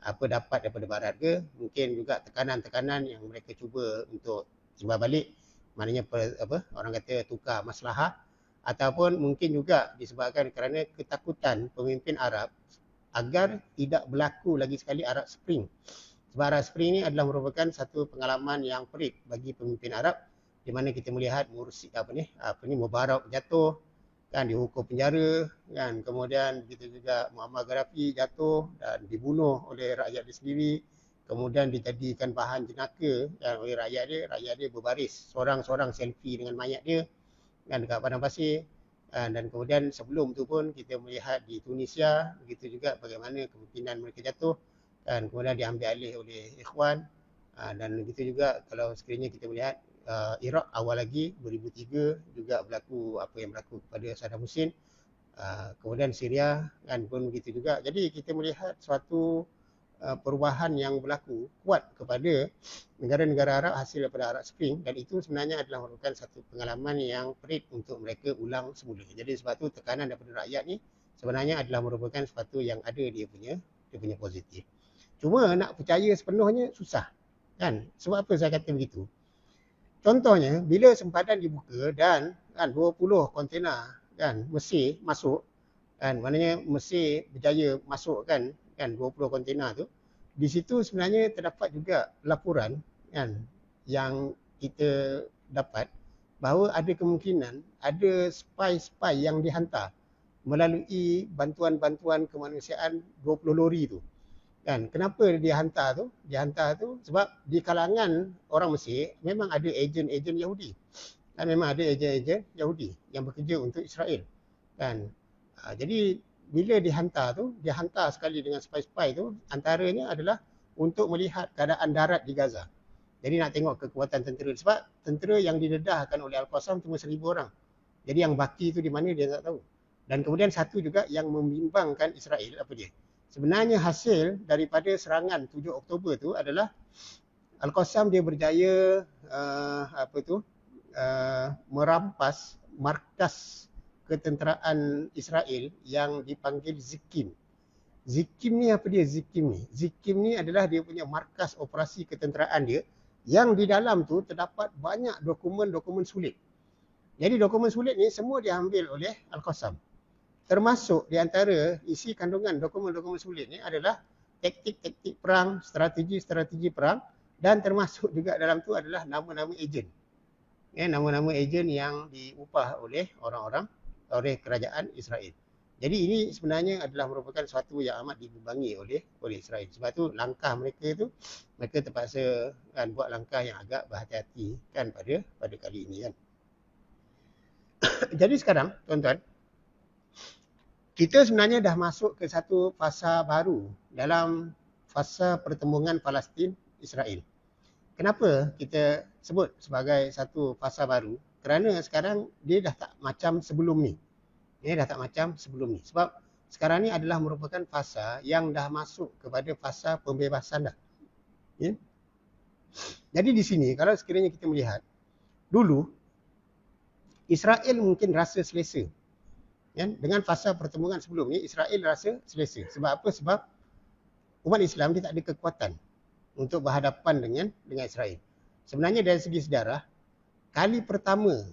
S1: dapat daripada barat ke, mungkin juga tekanan-tekanan yang mereka cuba untuk timbal balik, maknanya orang kata tukar maslahah, ataupun mungkin juga disebabkan kerana ketakutan pemimpin Arab agar tidak berlaku lagi sekali Arab Spring. Sebab Arab Spring ini adalah merupakan satu pengalaman yang perit bagi pemimpin Arab di mana kita melihat Mubarak jatuh kan dihukum penjara kan, kemudian begitu juga Muammar Gaddafi jatuh dan dibunuh oleh rakyat dia sendiri, kemudian dijadikan bahan jenaka kan oleh rakyat dia berbaris seorang-seorang selfie dengan mayat dia kan dekat padang pasir. Dan kemudian sebelum tu pun kita melihat di Tunisia begitu juga bagaimana kepimpinan mereka jatuh dan kemudian diambil alih oleh Ikhwan. Dan begitu juga kalau sekiranya kita melihat Iraq awal lagi 2003 juga berlaku apa yang berlaku kepada Saddam Hussein. Kemudian Syria kan pun begitu juga. Jadi kita melihat suatu perubahan yang berlaku kuat kepada negara-negara Arab hasil daripada Arab Spring dan itu sebenarnya adalah merupakan satu pengalaman yang perit untuk mereka ulang semula. Jadi sebab tu tekanan daripada rakyat ni sebenarnya adalah merupakan sesuatu yang ada dia punya positif. Cuma nak percaya sepenuhnya susah. Kan? Sebab apa saya kata begitu? Contohnya bila sempadan dibuka dan kan 20 kontena kan Mesir masuk kan, maknanya Mesir berjaya masuk kan 20 kontena tu. Di situ sebenarnya terdapat juga laporan kan yang kita dapat bahawa ada kemungkinan ada spy-spy yang dihantar melalui bantuan-bantuan kemanusiaan 20 lori tu. Kan, kenapa dia hantar tu? Dia hantar tu sebab di kalangan orang Mesir memang ada ejen-ejen Yahudi. Dan memang ada ejen-ejen Yahudi yang bekerja untuk Israel. Kan. Jadi bila dihantar tu, dia hantar sekali dengan spy-spy tu, antaranya adalah untuk melihat keadaan darat di Gaza. Jadi nak tengok kekuatan tentera. Sebab tentera yang didedahkan oleh Al-Qassam cuma 1,000 orang. Jadi yang baki tu di mana dia tak tahu. Dan kemudian satu juga yang membimbangkan Israel, apa dia? Sebenarnya hasil daripada serangan 7 Oktober tu adalah Al-Qassam dia berjaya merampas markas ketenteraan Israel yang dipanggil Zikim. Zikim ni apa dia Zikim ni? Zikim ni adalah dia punya markas operasi ketenteraan dia yang di dalam tu terdapat banyak dokumen-dokumen sulit. Jadi dokumen sulit ni semua diambil oleh Al-Qassam. Termasuk di antara isi kandungan dokumen-dokumen sulit ni adalah taktik-taktik perang, strategi-strategi perang dan termasuk juga dalam tu adalah nama-nama ejen. Nama-nama ejen yang diupah oleh orang-orang, oleh kerajaan Israel. Jadi ini sebenarnya adalah merupakan sesuatu yang amat dibimbangi oleh Israel. Sebab tu langkah mereka tu, mereka terpaksa kan buat langkah yang agak berhati-hati kan pada kali ini kan. Jadi sekarang tuan-tuan, kita sebenarnya dah masuk ke satu fasa baru dalam fasa pertembungan Palestin-Israel. Kenapa kita sebut sebagai satu fasa baru? Kerana sekarang dia dah tak macam sebelum ni. Dia dah tak macam sebelum ni. Sebab sekarang ni adalah merupakan fasa yang dah masuk kepada fasa pembebasan dah. Ya? Jadi di sini kalau sekiranya kita melihat, dulu Israel mungkin rasa selesa. Ya? Dengan fasa pertembungan sebelum ni, Israel rasa selesa. Sebab apa? Sebab umat Islam dia tak ada kekuatan untuk berhadapan dengan Israel. Sebenarnya dari segi sejarah, kali pertama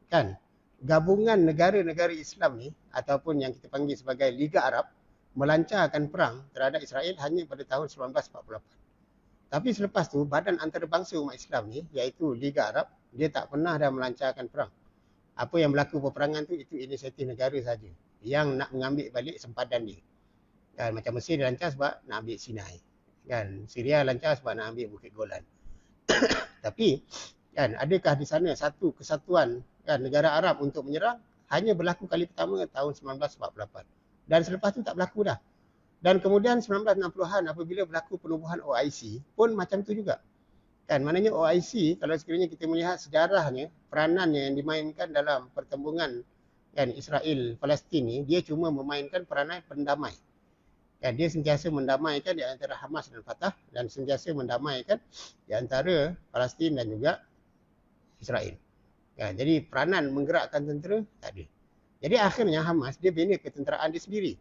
S1: kan gabungan negara-negara Islam ni ataupun yang kita panggil sebagai Liga Arab melancarkan perang terhadap Israel hanya pada tahun 1948. Tapi selepas tu badan antarabangsa umat Islam ni iaitu Liga Arab, dia tak pernah dah melancarkan perang. Apa yang berlaku peperangan tu itu inisiatif negara saja yang nak mengambil balik sempadan dia. Kan macam Mesir dia lancar sebab nak ambil Sinai. Kan Syria lancar sebab nak ambil Bukit Golan. Tapi kan adakah di sana satu kesatuan kan negara Arab untuk menyerang? Hanya berlaku kali pertama tahun 1948. Dan selepas tu tak berlaku dah. Dan kemudian 1960-an apabila berlaku penubuhan OIC pun macam tu juga. Kan maknanya OIC kalau sekiranya kita melihat sejarahnya, peranannya yang dimainkan dalam pertembungan kan Israel Palestin ni, dia cuma memainkan peranan pendamai. Kan dia sentiasa mendamaikan di antara Hamas dan Fatah dan sentiasa mendamaikan di antara Palestin dan juga Israel. Kan, jadi peranan menggerakkan tentera tak ada. Jadi akhirnya Hamas dia bina ketenteraan dia sendiri.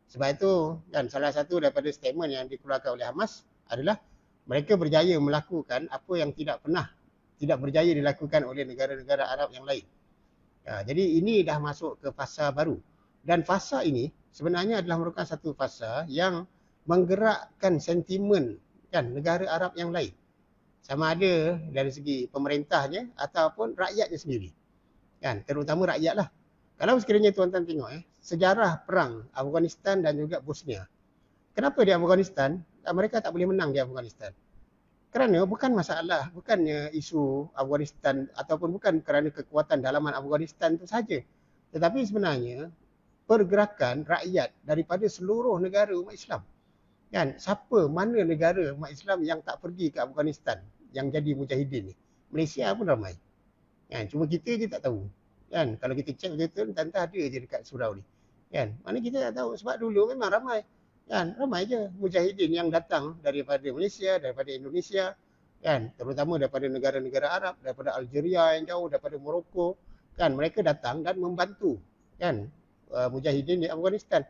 S1: Sebab itu kan salah satu daripada statement yang dikeluarkan oleh Hamas adalah mereka berjaya melakukan apa yang tidak berjaya dilakukan oleh negara-negara Arab yang lain. Jadi ini dah masuk ke fasa baru. Dan fasa ini sebenarnya adalah merupakan satu fasa yang menggerakkan sentimen kan negara Arab yang lain. Sama ada dari segi pemerintahnya ataupun rakyatnya sendiri. Kan, terutama rakyatlah. Kalau sekiranya tuan-tuan tengok sejarah perang Afghanistan dan juga Bosnia. Kenapa di Afghanistan mereka tak boleh menang di Afghanistan? Kerana bukan masalah, bukannya isu Afghanistan ataupun bukan kerana kekuatan dalaman Afghanistan itu saja. Tetapi sebenarnya pergerakan rakyat daripada seluruh negara umat Islam. Kan, mana negara umat Islam yang tak pergi ke Afghanistan yang jadi mujahidin ni? Malaysia pun ramai. Kan, cuma kita je tak tahu. Kan, kalau kita cek betul-betul tentang ada je dekat surau ni. Kan, mana kita tak tahu sebab dulu memang ramai. Kan, ramai je mujahidin yang datang daripada Malaysia, daripada Indonesia, kan, terutama daripada negara-negara Arab, daripada Algeria yang jauh, daripada Morocco, kan, mereka datang dan membantu kan mujahidin di Afghanistan.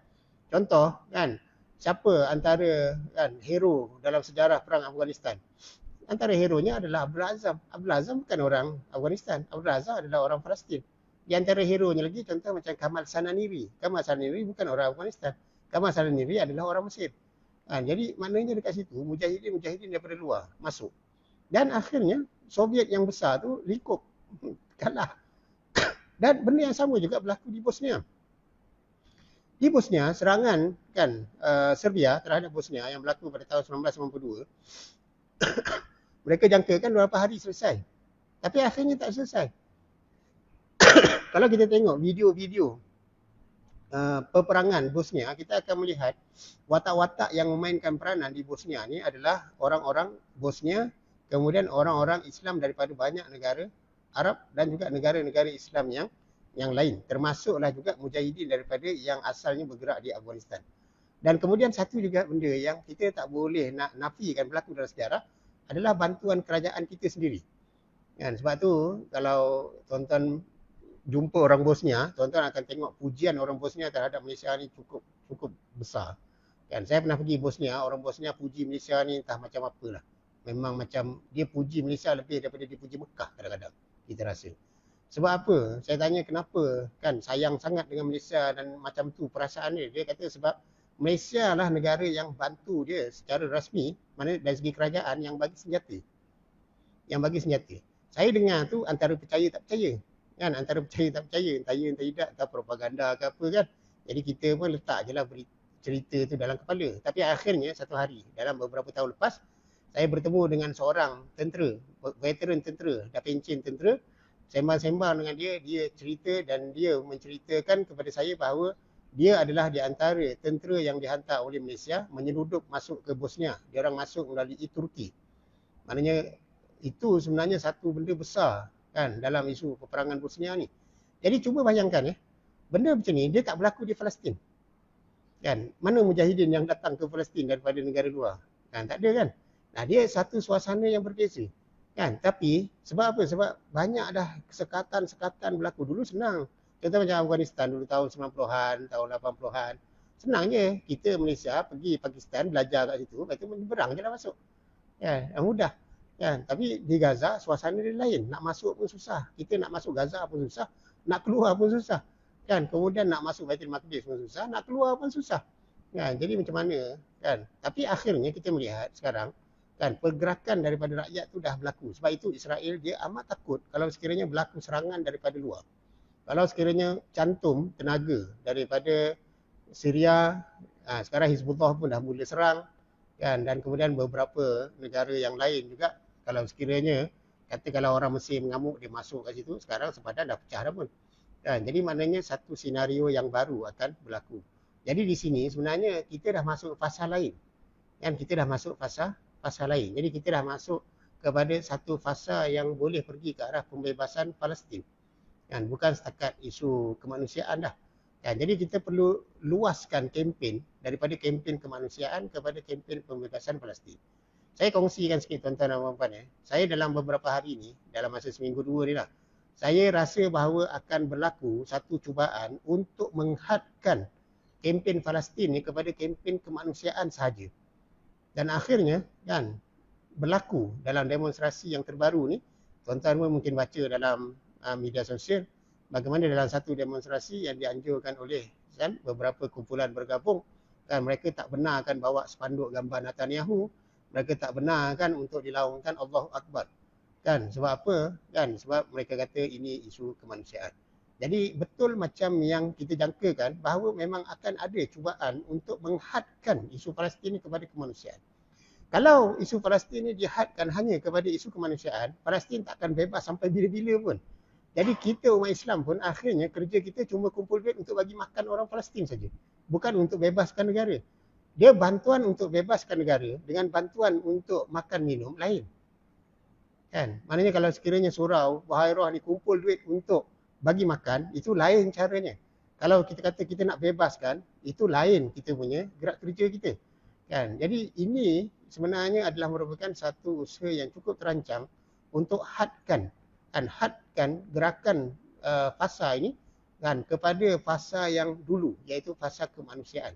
S1: Contoh kan, siapa antara kan hero dalam sejarah perang Afghanistan? Antara hero-nya adalah Abdul Azam. Abdul Azam bukan orang Afghanistan. Abdul Azam adalah orang Palestin. Di antara hero-nya lagi contoh macam Kamal Sananiri. Kamal Sananiri bukan orang Afghanistan. Kamal Sananiri adalah orang Mesir. Jadi maknanya dekat situ mujahidin daripada luar masuk. Dan akhirnya Soviet yang besar tu lingkup kalah. Dan benda yang sama juga berlaku di Bosnia. Di Bosnia, serangan kan Serbia terhadap Bosnia yang berlaku pada tahun 1992, mereka jangkakan beberapa hari selesai. Tapi akhirnya tak selesai. Kalau kita tengok video-video peperangan Bosnia, kita akan melihat watak-watak yang memainkan peranan di Bosnia ni adalah orang-orang Bosnia, kemudian orang-orang Islam daripada banyak negara Arab dan juga negara-negara Islam yang lain. Termasuklah juga mujahidin daripada yang asalnya bergerak di Afghanistan. Dan kemudian satu juga benda yang kita tak boleh nak nafikan berlaku dalam sejarah adalah bantuan kerajaan kita sendiri. Kan? Sebab tu kalau tuan-tuan jumpa orang Bosnia, tuan-tuan akan tengok pujian orang Bosnia terhadap Malaysia ni cukup besar. Kan? Saya pernah pergi Bosnia, orang Bosnia puji Malaysia ni entah macam apalah. Memang macam dia puji Malaysia lebih daripada dia puji Mekah kadang-kadang, kita rasa. Sebab apa? Saya tanya kenapa kan sayang sangat dengan Malaysia dan macam tu perasaan dia. Dia kata sebab Malaysia lah negara yang bantu dia secara rasmi, mana dari segi kerajaan yang bagi senjata. Yang bagi senjata. Saya dengar tu antara percaya tak percaya. Kan antara percaya tak percaya, entah ya entah tidak, entah propaganda ke apa kan. Jadi kita pun letak je lah cerita tu dalam kepala. Tapi akhirnya satu hari dalam beberapa tahun lepas, saya bertemu dengan seorang tentera, veteran tentera, dah pencen tentera. Sembang-sembang dengan dia, dia cerita dan dia menceritakan kepada saya bahawa dia adalah di antara tentera yang dihantar oleh Malaysia menyeludup masuk ke Bosnia. Dia orang masuk melalui Turki. Maknanya itu sebenarnya satu benda besar kan dalam isu peperangan Bosnia ni. Jadi cuba bayangkan benda macam ni dia tak berlaku di Palestin. Kan? Mana mujahidin yang datang ke Palestin daripada negara luar? Kan tak ada kan? Nah, dia satu suasana yang berbeza. Kan? Tapi sebab apa? Sebab banyak dah sekatan-sekatan berlaku. Dulu senang. Contoh macam Afghanistan dulu tahun 90-an, tahun 80-an. Senang je. Kita Malaysia pergi Pakistan belajar kat situ, lepas tu menyeberang je lah masuk. Kan? Mudah. Kan? Tapi di Gaza suasana dia lain. Nak masuk pun susah. Kita nak masuk Gaza pun susah. Nak keluar pun susah. Kan? Kemudian nak masuk Baitul Maqdis pun susah. Nak keluar pun susah. Kan? Jadi macam mana? Kan? Tapi akhirnya kita melihat sekarang, kan pergerakan daripada rakyat tu dah berlaku. Sebab itu Israel dia amat takut kalau sekiranya berlaku serangan daripada luar. Kalau sekiranya cantum tenaga daripada Syria, sekarang Hizbullah pun dah mula serang, kan, dan kemudian beberapa negara yang lain juga, kalau sekiranya kata kalau orang Mesir mengamuk dia masuk kat situ, sekarang sepadan dah pecah dah pun. Kan, jadi maknanya satu senario yang baru akan berlaku. Jadi di sini sebenarnya kita dah masuk fasa lain. Kan, kita dah masuk fasa lain. Jadi kita dah masuk kepada satu fasa yang boleh pergi ke arah pembebasan Palestin. Kan, bukan setakat isu kemanusiaan dah. Kan, jadi kita perlu luaskan kempen daripada kempen kemanusiaan kepada kempen pembebasan Palestin. Saya kongsikan sikit tuan-tuan dan puan-puan. Saya dalam beberapa hari ni, dalam masa seminggu dua ni lah, saya rasa bahawa akan berlaku satu cubaan untuk menghadkan kempen Palestin ni kepada kempen kemanusiaan sahaja. Dan akhirnya kan berlaku dalam demonstrasi yang terbaru ni, tuan-tuan pun mungkin baca dalam media sosial bagaimana dalam satu demonstrasi yang dianjurkan oleh kan beberapa kumpulan bergabung, kan mereka tak benarkan bawa spanduk gambar Netanyahu, mereka tak benarkan untuk dilaungkan Allahu Akbar. Kan sebab apa? Kan sebab mereka kata ini isu kemanusiaan. Jadi betul macam yang kita jangkakan bahawa memang akan ada cubaan untuk menghadkan isu Palestin kepada kemanusiaan. Kalau isu Palestin ini dihadkan hanya kepada isu kemanusiaan, Palestin tak akan bebas sampai bila-bila pun. Jadi kita umat Islam pun akhirnya kerja kita cuma kumpul duit untuk bagi makan orang Palestin saja. Bukan untuk bebaskan negara. Dia bantuan untuk bebaskan negara dengan bantuan untuk makan minum lain. Kan? Maknanya kalau sekiranya surau, Bahairah ni kumpul duit untuk bagi makan, itu lain caranya. Kalau kita kata kita nak bebaskan, itu lain kita punya gerak kerja kita. Kan? Jadi ini sebenarnya adalah merupakan satu usaha yang cukup terancang untuk hadkan gerakan fasa ini kan kepada fasa yang dulu, iaitu fasa kemanusiaan.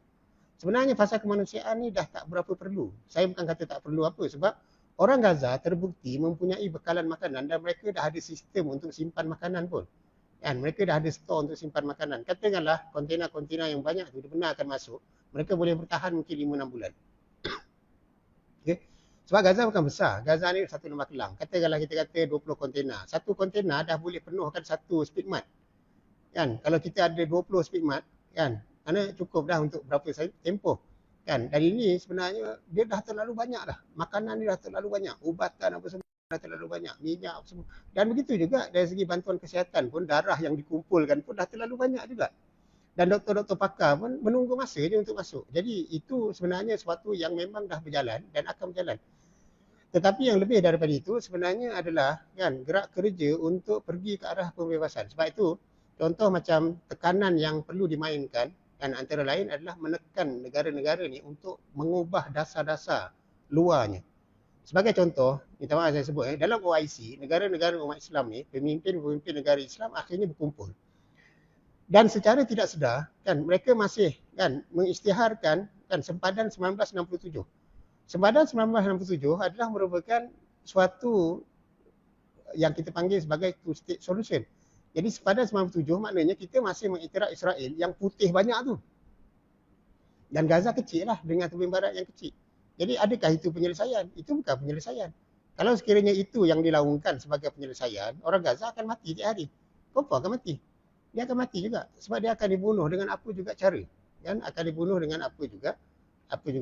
S1: Sebenarnya fasa kemanusiaan ni dah tak berapa perlu. Saya bukan kata tak perlu apa, sebab orang Gaza terbukti mempunyai bekalan makanan dan mereka dah ada sistem untuk simpan makanan pun. Kan, mereka dah ada store untuk simpan makanan. Katakanlah kontena-kontena yang banyak tu dibenarkan masuk, mereka boleh bertahan mungkin 5-6 bulan. Okay. Sebab Gaza bukan besar. Gaza ni satu lembah kelang. Katakanlah kita kata 20 kontena. Satu kontena dah boleh penuhkan satu speedmat. Kan? Kalau kita ada 20 speedmat, kan? Mana cukup dah untuk berapa tempoh. Kan? Dan ini sebenarnya dia dah terlalu banyak dah. Makanan ni dah terlalu banyak. Ubatan apa semua dah terlalu banyak. Minyak apa semua. Dan begitu juga dari segi bantuan kesihatan pun, darah yang dikumpulkan pun dah terlalu banyak juga. Dan doktor-doktor pakar pun menunggu masa je untuk masuk. Jadi itu sebenarnya sesuatu yang memang dah berjalan dan akan berjalan. Tetapi yang lebih daripada itu sebenarnya adalah kan gerak kerja untuk pergi ke arah pembebasan. Sebab itu contoh macam tekanan yang perlu dimainkan kan antara lain adalah menekan negara-negara ni untuk mengubah dasar-dasar luarnya. Sebagai contoh, minta maaf saya sebut, dalam OIC, negara-negara umat Islam ni, pemimpin-pemimpin negara Islam akhirnya berkumpul. Dan secara tidak sedar, kan mereka masih kan mengisytiharkan kan sempadan 1967. Sempadan 1967 adalah merupakan suatu yang kita panggil sebagai two-state solution. Jadi sempadan 97 maknanya kita masih mengiktiraf Israel yang putih banyak tu. Dan Gaza kecil lah dengan tepi barat yang kecil. Jadi adakah itu penyelesaian? Itu bukan penyelesaian. Kalau sekiranya itu yang dilaungkan sebagai penyelesaian, orang Gaza akan mati tiap hari. Kenapa akan mati? Dia akan mati juga. Sebab dia akan dibunuh dengan apa juga cara. Dan akan dibunuh dengan apa juga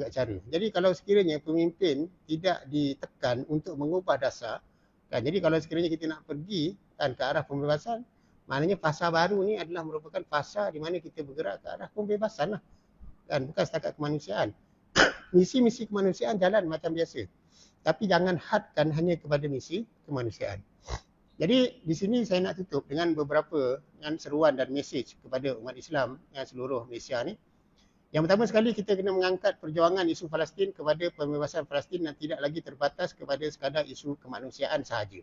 S1: cara. Jadi kalau sekiranya pemimpin tidak ditekan untuk mengubah dasar, kan, jadi kalau sekiranya kita nak pergi kan ke arah pembebasan, maknanya fasa baru ni adalah merupakan fasa di mana kita bergerak ke arah pembebasan lah. Kan, bukan setakat kemanusiaan. Misi-misi kemanusiaan jalan macam biasa. Tapi jangan hadkan hanya kepada misi kemanusiaan. Jadi di sini saya nak tutup dengan beberapa seruan dan mesej kepada umat Islam yang seluruh Malaysia ni. Yang pertama sekali kita kena mengangkat perjuangan isu Palestin kepada pembebasan Palestin dan tidak lagi terbatas kepada sekadar isu kemanusiaan sahaja.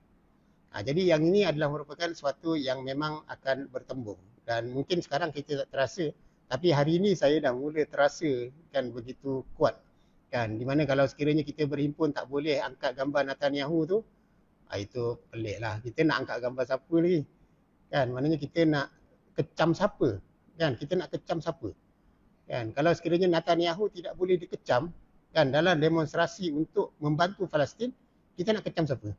S1: Jadi yang ini adalah merupakan sesuatu yang memang akan bertembung. Dan mungkin sekarang kita tak terasa, tapi hari ini saya dah mula terasa kan begitu kuat. Kan, di mana kalau sekiranya kita berhimpun tak boleh angkat gambar Netanyahu tu, itu pelik lah. Kita nak angkat gambar siapa lagi? Kan, maknanya kita nak kecam siapa? Kan, kita nak kecam siapa? Kan, kalau sekiranya Netanyahu tidak boleh dikecam kan dalam demonstrasi untuk membantu Palestin, kita nak kecam siapa?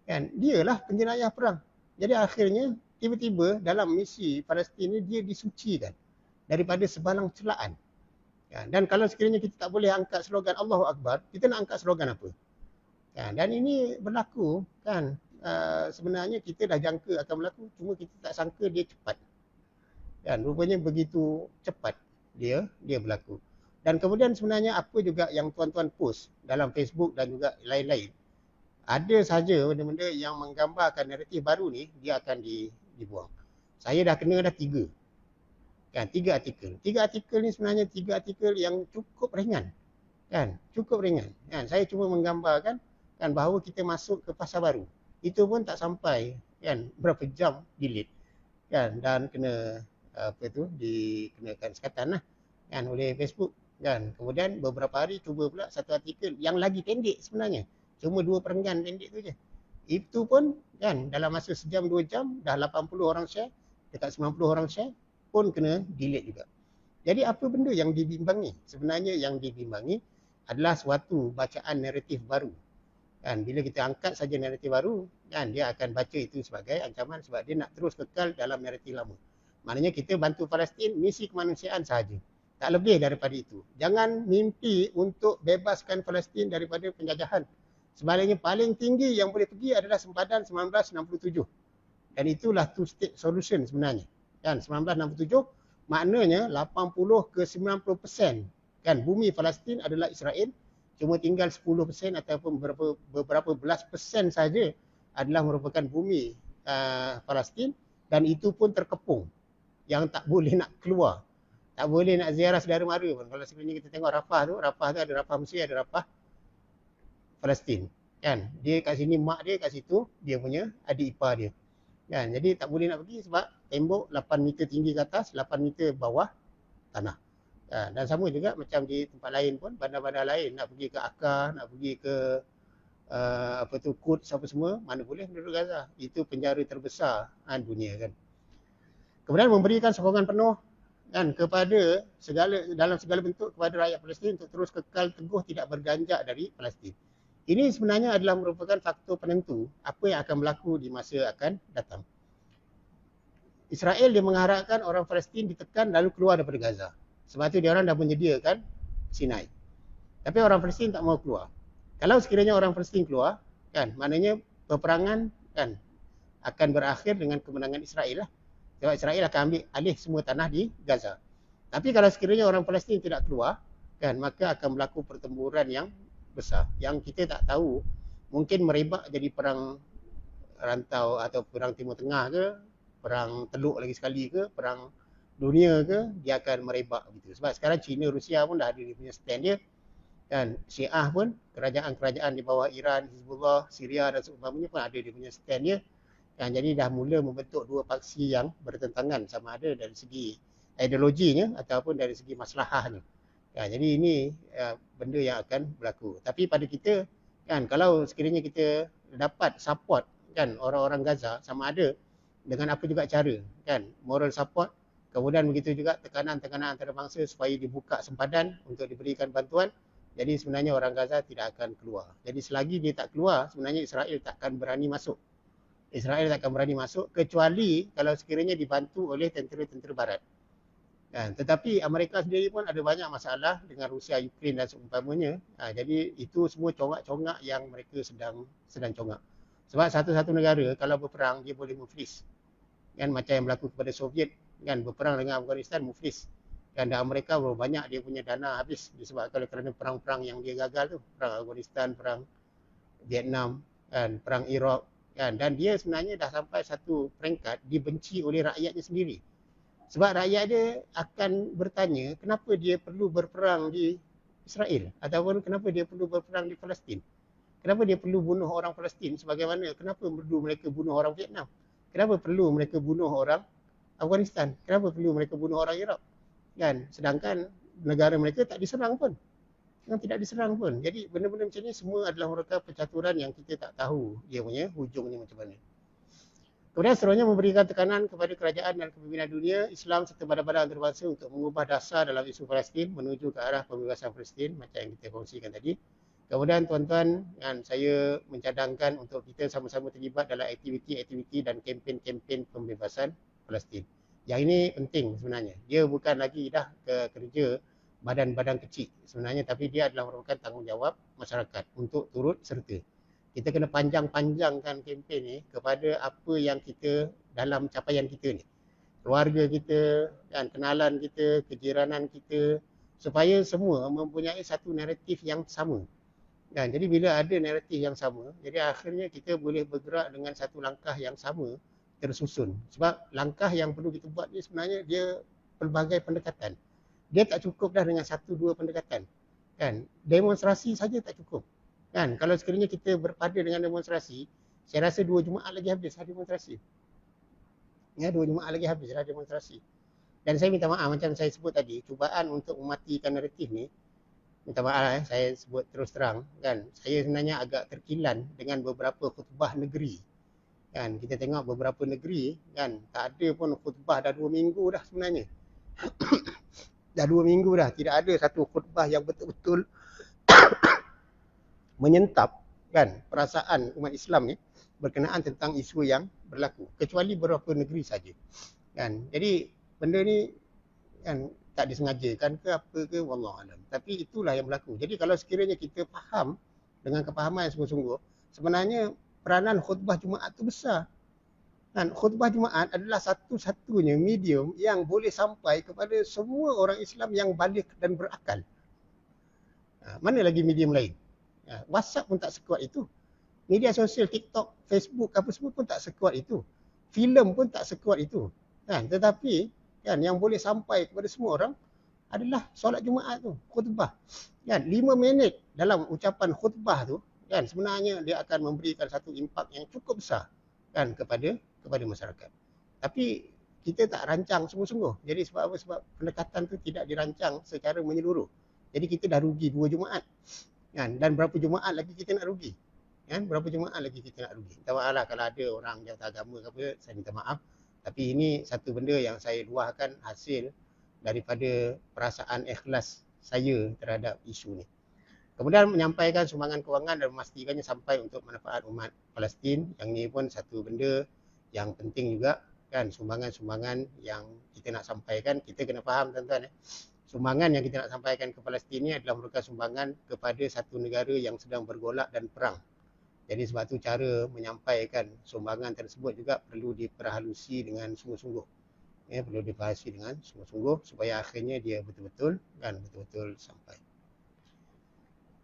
S1: Kan, dialah penjenayah perang. Jadi akhirnya tiba-tiba dalam misi Palestin ni dia disucikan daripada sebalang celaan. Kan, dan kalau sekiranya kita tak boleh angkat slogan Allahu Akbar, kita nak angkat slogan apa? Kan, dan ini berlaku kan sebenarnya kita dah jangka akan berlaku, cuma kita tak sangka dia cepat. Dan rupanya begitu cepat dia berlaku. Dan kemudian sebenarnya apa juga yang tuan-tuan post dalam Facebook dan juga lain-lain, ada saja benda-benda yang menggambarkan naratif baru ni, dia akan dibuang. Saya dah kena dah 3. Kan, 3 artikel. 3 artikel ni sebenarnya 3 artikel yang cukup ringan. Kan, cukup ringan. Kan, saya cuma menggambarkan kan bahawa kita masuk ke fasa baru. Itu pun tak sampai kan berapa jam delete. Kan, dan kena dikenakan sekatan lah kan oleh Facebook kan. Kemudian beberapa hari cuba pula satu artikel yang lagi pendek sebenarnya, cuma 2 perenggan pendek tu je. Itu pun kan dalam masa sejam 2 jam dah 80 orang share, dekat 90 orang share pun kena delete juga. Jadi apa benda yang dibimbangi? Sebenarnya yang dibimbangi adalah suatu bacaan naratif baru. Kan, bila kita angkat saja naratif baru, kan dia akan baca itu sebagai ancaman sebab dia nak terus kekal dalam naratif lama. Maknanya kita bantu Palestin misi kemanusiaan sahaja. Tak lebih daripada itu. Jangan mimpi untuk bebaskan Palestin daripada penjajahan. Sebaliknya paling tinggi yang boleh pergi adalah sempadan 1967. Dan itulah two-state solution sebenarnya. Kan, 1967 maknanya 80 ke 90% kan bumi Palestin adalah Israel. Cuma tinggal 10% ataupun beberapa belas persen saja adalah merupakan bumi Palestin, dan itu pun terkepung. Yang tak boleh nak keluar. Tak boleh nak ziarah saudara mara pun. Kalau sebenarnya kita tengok Rafah tu ada Rafah Mesir, ada Rafah Palestin. Kan? Dia kat sini, mak dia kat situ, dia punya adik ipar dia. Kan? Jadi tak boleh nak pergi sebab tembok 8 meter tinggi ke atas, 8 meter bawah tanah. Dan sama juga macam di tempat lain pun, bandar-bandar lain nak pergi ke Akkar, nak pergi ke Quds apa semua, mana boleh penduduk Gaza. Itu penjara terbesar dunia kan. Kemudian memberikan sokongan penuh kan kepada dalam segala bentuk kepada rakyat Palestin untuk terus kekal teguh tidak berganjak dari Palestin. Ini sebenarnya adalah merupakan faktor penentu apa yang akan berlaku di masa akan datang. Israel dia mengharapkan orang Palestin ditekan lalu keluar daripada Gaza. Sebab tu dia orang dah menyediakan Sinai. Tapi orang Palestin tak mau keluar. Kalau sekiranya orang Palestin keluar, kan, maknanya peperangan kan akan berakhir dengan kemenangan Israel lah. Sebab Israel akan ambil alih semua tanah di Gaza. Tapi kalau sekiranya orang Palestin tidak keluar, kan, maka akan berlaku pertempuran yang besar. Yang kita tak tahu, mungkin merebak jadi perang rantau atau perang Timur Tengah ke, perang Teluk lagi sekali ke, perang dunia ke, dia akan merebak gitu. Sebab sekarang China, Rusia pun dah ada dia punya stand dia. Dan Syiah pun, kerajaan-kerajaan di bawah Iran, Hizbullah, Syria dan seumpamanya pun ada dia punya stand dia. Dan jadi dah mula membentuk dua paksi yang bertentangan, sama ada dari segi ideologinya ataupun dari segi maslahahnya. Jadi ini benda yang akan berlaku. Tapi pada kita, kan, kalau sekiranya kita dapat support, kan, orang-orang Gaza, sama ada dengan apa juga cara, kan, moral support, kemudian begitu juga tekanan-tekanan antarabangsa supaya dibuka sempadan untuk diberikan bantuan. Jadi sebenarnya orang Gaza tidak akan keluar. Jadi selagi dia tak keluar, sebenarnya Israel tak akan berani masuk. Israel tak akan berani masuk kecuali kalau sekiranya dibantu oleh tentera-tentera barat. Tetapi Amerika sendiri pun ada banyak masalah dengan Rusia, Ukraine dan seumpamanya. Jadi itu semua congak-congak yang mereka sedang congak. Sebab satu-satu negara kalau berperang dia boleh muflis. Kan, macam yang berlaku kepada Soviet, kan, berperang dengan Afghanistan muflis. Dan Amerika berapa banyak dia punya dana habis disebabkan kerana perang-perang yang dia gagal tu, perang Afghanistan, perang Vietnam, kan, perang Iraq, kan, dan dia sebenarnya dah sampai satu peringkat dibenci oleh rakyatnya sendiri. Sebab rakyat dia akan bertanya kenapa dia perlu berperang di Israel ataupun kenapa dia perlu berperang di Palestin. Kenapa dia perlu bunuh orang Palestin sebagaimana kenapa perlu mereka bunuh orang Vietnam? Kenapa perlu mereka bunuh orang Afghanistan? Kenapa perlu mereka bunuh orang Iraq? Kan, sedangkan negara mereka tak diserang pun, yang tidak diserang pun. Jadi benda-benda macam ni semua adalah merupakan percaturan yang kita tak tahu dia punya hujungnya macam mana. Kemudian seterusnya memberikan tekanan kepada kerajaan dan kepimpinan dunia, Islam serta badan-badan antarabangsa untuk mengubah dasar dalam isu Palestin menuju ke arah pembebasan Palestin macam yang kita kongsikan tadi. Kemudian tuan-tuan, saya mencadangkan untuk kita sama-sama terlibat dalam aktiviti-aktiviti dan kempen-kempen pembebasan Palestin. Yang ini penting sebenarnya. Dia bukan lagi dah kerja badan-badan kecil sebenarnya, tapi dia adalah merupakan tanggungjawab masyarakat untuk turut serta. Kita kena panjang-panjangkan kempen ni kepada apa yang kita dalam capaian kita ni. Keluarga kita, kan, kenalan kita, kejiranan kita, supaya semua mempunyai satu naratif yang sama. Kan, jadi bila ada naratif yang sama, jadi akhirnya kita boleh bergerak dengan satu langkah yang sama tersusun. Sebab langkah yang perlu kita buat ni sebenarnya dia pelbagai pendekatan. Dia tak cukup dah dengan satu dua pendekatan. Kan, demonstrasi saja tak cukup. Kan, kalau sekiranya kita berpada dengan demonstrasi, saya rasa 2 Jumaat lagi habis ada demonstrasi. Ya, 2 Jumaat lagi habis ada demonstrasi. Dan saya minta maaf macam saya sebut tadi, cubaan untuk mematikan naratif ni, minta maaf saya sebut terus terang, kan, saya sebenarnya agak terkilan dengan beberapa khutbah negeri. Kan, kita tengok beberapa negeri, kan, tak ada pun khutbah dah 2 minggu dah sebenarnya. Dah 2 minggu dah tidak ada satu khutbah yang betul-betul menyentap, kan, perasaan umat Islam ni berkenaan tentang isu yang berlaku, kecuali beberapa negeri saja. Kan, jadi benda ni, kan, tak disengajakan ke apa ke, wallahualam. Tapi itulah yang berlaku. Jadi kalau sekiranya kita faham dengan kepahaman yang sungguh-sungguh, sebenarnya peranan khutbah Jumaat tu besar. Dan khutbah Jumaat adalah satu-satunya medium yang boleh sampai kepada semua orang Islam yang balik dan berakal. Mana lagi medium lain? WhatsApp pun tak sekuat itu. Media sosial, TikTok, Facebook, apa semua pun tak sekuat itu. Filem pun tak sekuat itu. Kan? Tetapi kan, yang boleh sampai kepada semua orang adalah solat Jumaat tu, khutbah. Kan? 5 minit dalam ucapan khutbah tu, kan, sebenarnya dia akan memberikan satu impak yang cukup besar, kan, kepada masyarakat. Tapi kita tak rancang sungguh-sungguh. Jadi sebab apa? Sebab pendekatan tu tidak dirancang secara menyeluruh. Jadi kita dah rugi 2 Jumaat. Kan? Dan berapa Jumaat lagi kita nak rugi? Kan? Berapa Jumaat lagi kita nak rugi? Minta maaf lah kalau ada orang jawatan agama ke apa, saya minta maaf. Tapi ini satu benda yang saya luahkan hasil daripada perasaan ikhlas saya terhadap isu ni. Kemudian menyampaikan sumbangan kewangan dan memastikannya sampai untuk manfaat umat Palestin. Yang ini pun satu benda yang penting juga kan, sumbangan-sumbangan yang kita nak sampaikan, kita kena faham tuan-tuan. Sumbangan yang kita nak sampaikan ke Palestin ini adalah merupakan sumbangan kepada satu negara yang sedang bergolak dan perang. Jadi sebab tu cara menyampaikan sumbangan tersebut juga perlu diperhalusi dengan sungguh-sungguh. Perlu diperhalusi dengan sungguh-sungguh supaya akhirnya dia betul-betul sampai.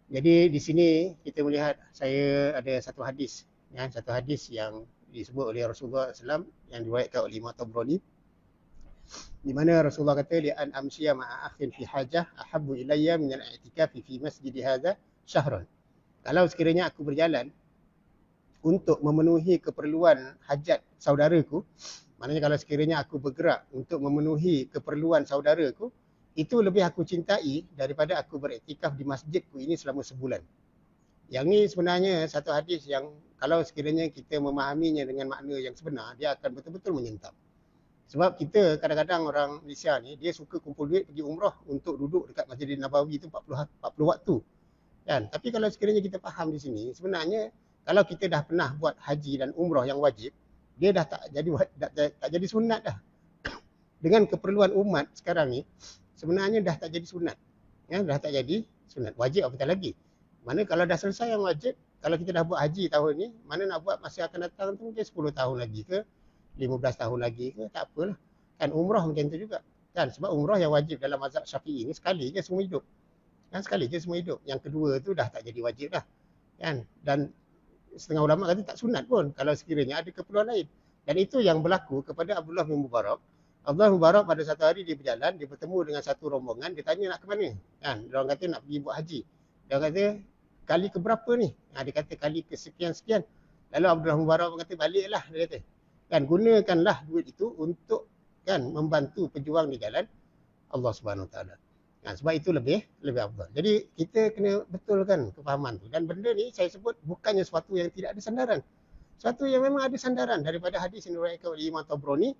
S1: Jadi di sini kita melihat, saya ada satu hadis yang disebut oleh Rasulullah SAW yang diriwayatkan oleh Imam Tabrani, di mana Rasulullah kata, li'an amsyiya ma'a akhin fi hajah ahabbu ilayya min al-i'tikafi fi masjid hadha syahran. Kalau sekiranya aku berjalan untuk memenuhi keperluan hajat saudaraku, maknanya kalau sekiranya aku bergerak untuk memenuhi keperluan saudaraku, itu lebih aku cintai daripada aku beriktikaf di masjidku ini selama sebulan. Yang ni sebenarnya satu hadis yang kalau sekiranya kita memahaminya dengan makna yang sebenar, dia akan betul-betul menyentap. Sebab kita kadang-kadang orang Malaysia ni, dia suka kumpul duit pergi umrah untuk duduk dekat Masjid Nabawi tu 40 waktu. Kan? Tapi kalau sekiranya kita faham di sini, sebenarnya kalau kita dah pernah buat haji dan umrah yang wajib, dia dah tak jadi sunat dah. Dengan keperluan umat sekarang ni, sebenarnya dah tak jadi sunat. Dah tak jadi sunat. Wajib apatah lagi. Mana kalau dah selesai yang wajib, kalau kita dah buat haji tahun ni, mana nak buat masa akan datang tu mungkin 10 tahun lagi ke, 15 tahun lagi ke, tak apalah. Kan umrah macam tu juga. Kan sebab umrah yang wajib dalam mazhab Syafi'i ni sekali je semua hidup. Sekali je semua hidup. Yang kedua tu dah tak jadi wajib dah. Kan? Dan setengah ulama kata tak sunat pun kalau sekiranya ada keperluan lain. Dan itu yang berlaku kepada Abdullah bin Mubarak. Abdullah bin Mubarak pada satu hari dia berjalan, dia bertemu dengan satu rombongan, dia tanya nak ke mana? Kan, dia orang kata nak pergi buat haji. Dia kata kali ke berapa ni? Dia kata kali ke sekian-sekian. Lalu Abdullah bin Mubarak kata baliklah, dia kata. Kan gunakanlah duit itu untuk kan membantu pejuang di jalan Allah Subhanahu Taala. Sebab itu lebih afdal. Jadi kita kena betulkan kefahaman tu. Dan benda ni saya sebut bukannya sesuatu yang tidak ada sandaran. Sesuatu yang memang ada sandaran daripada hadis yang diriwayatkan oleh Imam Tabrani,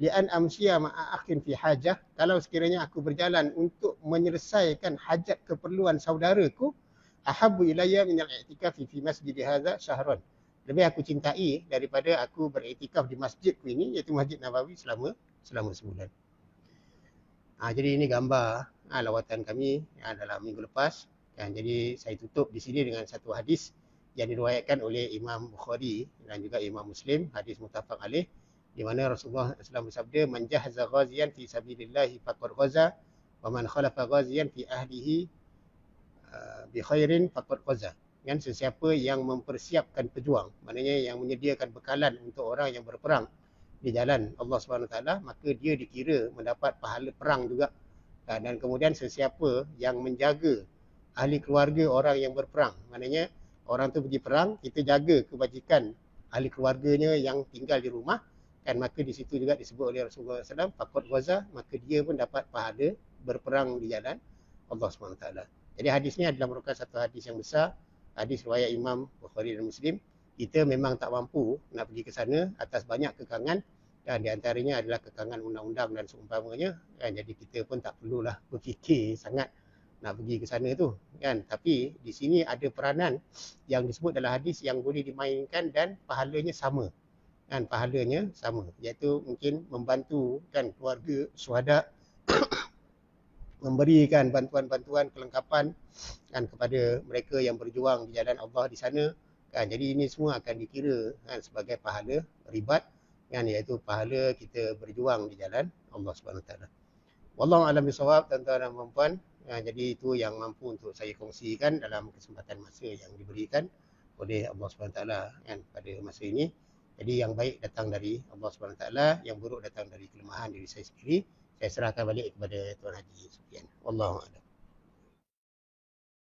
S1: li'an amsyiya ma'a akhin fi hajah, kalau sekiranya aku berjalan untuk menyelesaikan hajat keperluan saudaraku, ahabbu ilayya min al-i'tikafi fi masjid hadha syahran. Lebih aku cintai daripada aku beriktikaf di masjidku ini, iaitu Masjid Nabawi selama sebulan. Jadi ini gambar lawatan kami dalam minggu lepas. Jadi saya tutup di sini dengan satu hadis yang diriwayatkan oleh Imam Bukhari dan juga Imam Muslim, hadis muttafaq alaih, di mana Rasulullah SAW bersabda, man jahaza ghaziyan fi sabilillahi faqad ghaza wa man khalafa ghaziyan fi ahlihi bi khairin faqad ghaza. Sesiapa yang mempersiapkan pejuang, maknanya yang menyediakan bekalan untuk orang yang berperang di jalan Allah SWT, maka dia dikira mendapat pahala perang juga. Dan kemudian sesiapa yang menjaga ahli keluarga orang yang berperang, maknanya orang tu pergi perang, kita jaga kebajikan ahli keluarganya yang tinggal di rumah, kan, maka di situ juga disebut oleh Rasulullah SAW, faqad ghaza, maka dia pun dapat pahala berperang di jalan Allah SWT. Jadi hadis ni adalah merupakan satu hadis yang besar, hadis riwayat Imam Bukhari dan Muslim. Kita memang tak mampu nak pergi ke sana atas banyak kekangan, dan di antaranya adalah kekangan undang-undang dan seumpamanya, kan. Jadi kita pun tak perlulah berfikir sangat nak pergi ke sana tu, kan. Tapi di sini ada peranan yang disebut dalam hadis yang boleh dimainkan dan pahalanya sama, kan, pahalanya sama, iaitu mungkin membantu kan keluarga syuhada memberikan bantuan-bantuan kelengkapan kan kepada mereka yang berjuang di jalan Allah di sana, kan. Jadi ini semua akan dikira kan sebagai pahala ribat, kan, iaitu pahala kita berjuang di jalan Allah Subhanahu Taala. Wallahu a'lam bishawab, tuan-tuan dan puan-puan. Jadi itu yang mampu untuk saya kongsikan dalam kesempatan masa yang diberikan oleh Allah Subhanahu Taala kan pada masa ini. Jadi yang baik datang dari Allah Subhanahu Taala, yang buruk datang dari kelemahan diri saya sendiri. Saya serahkan balik kepada Tuan Haji Sufian. Wallahu a'lam.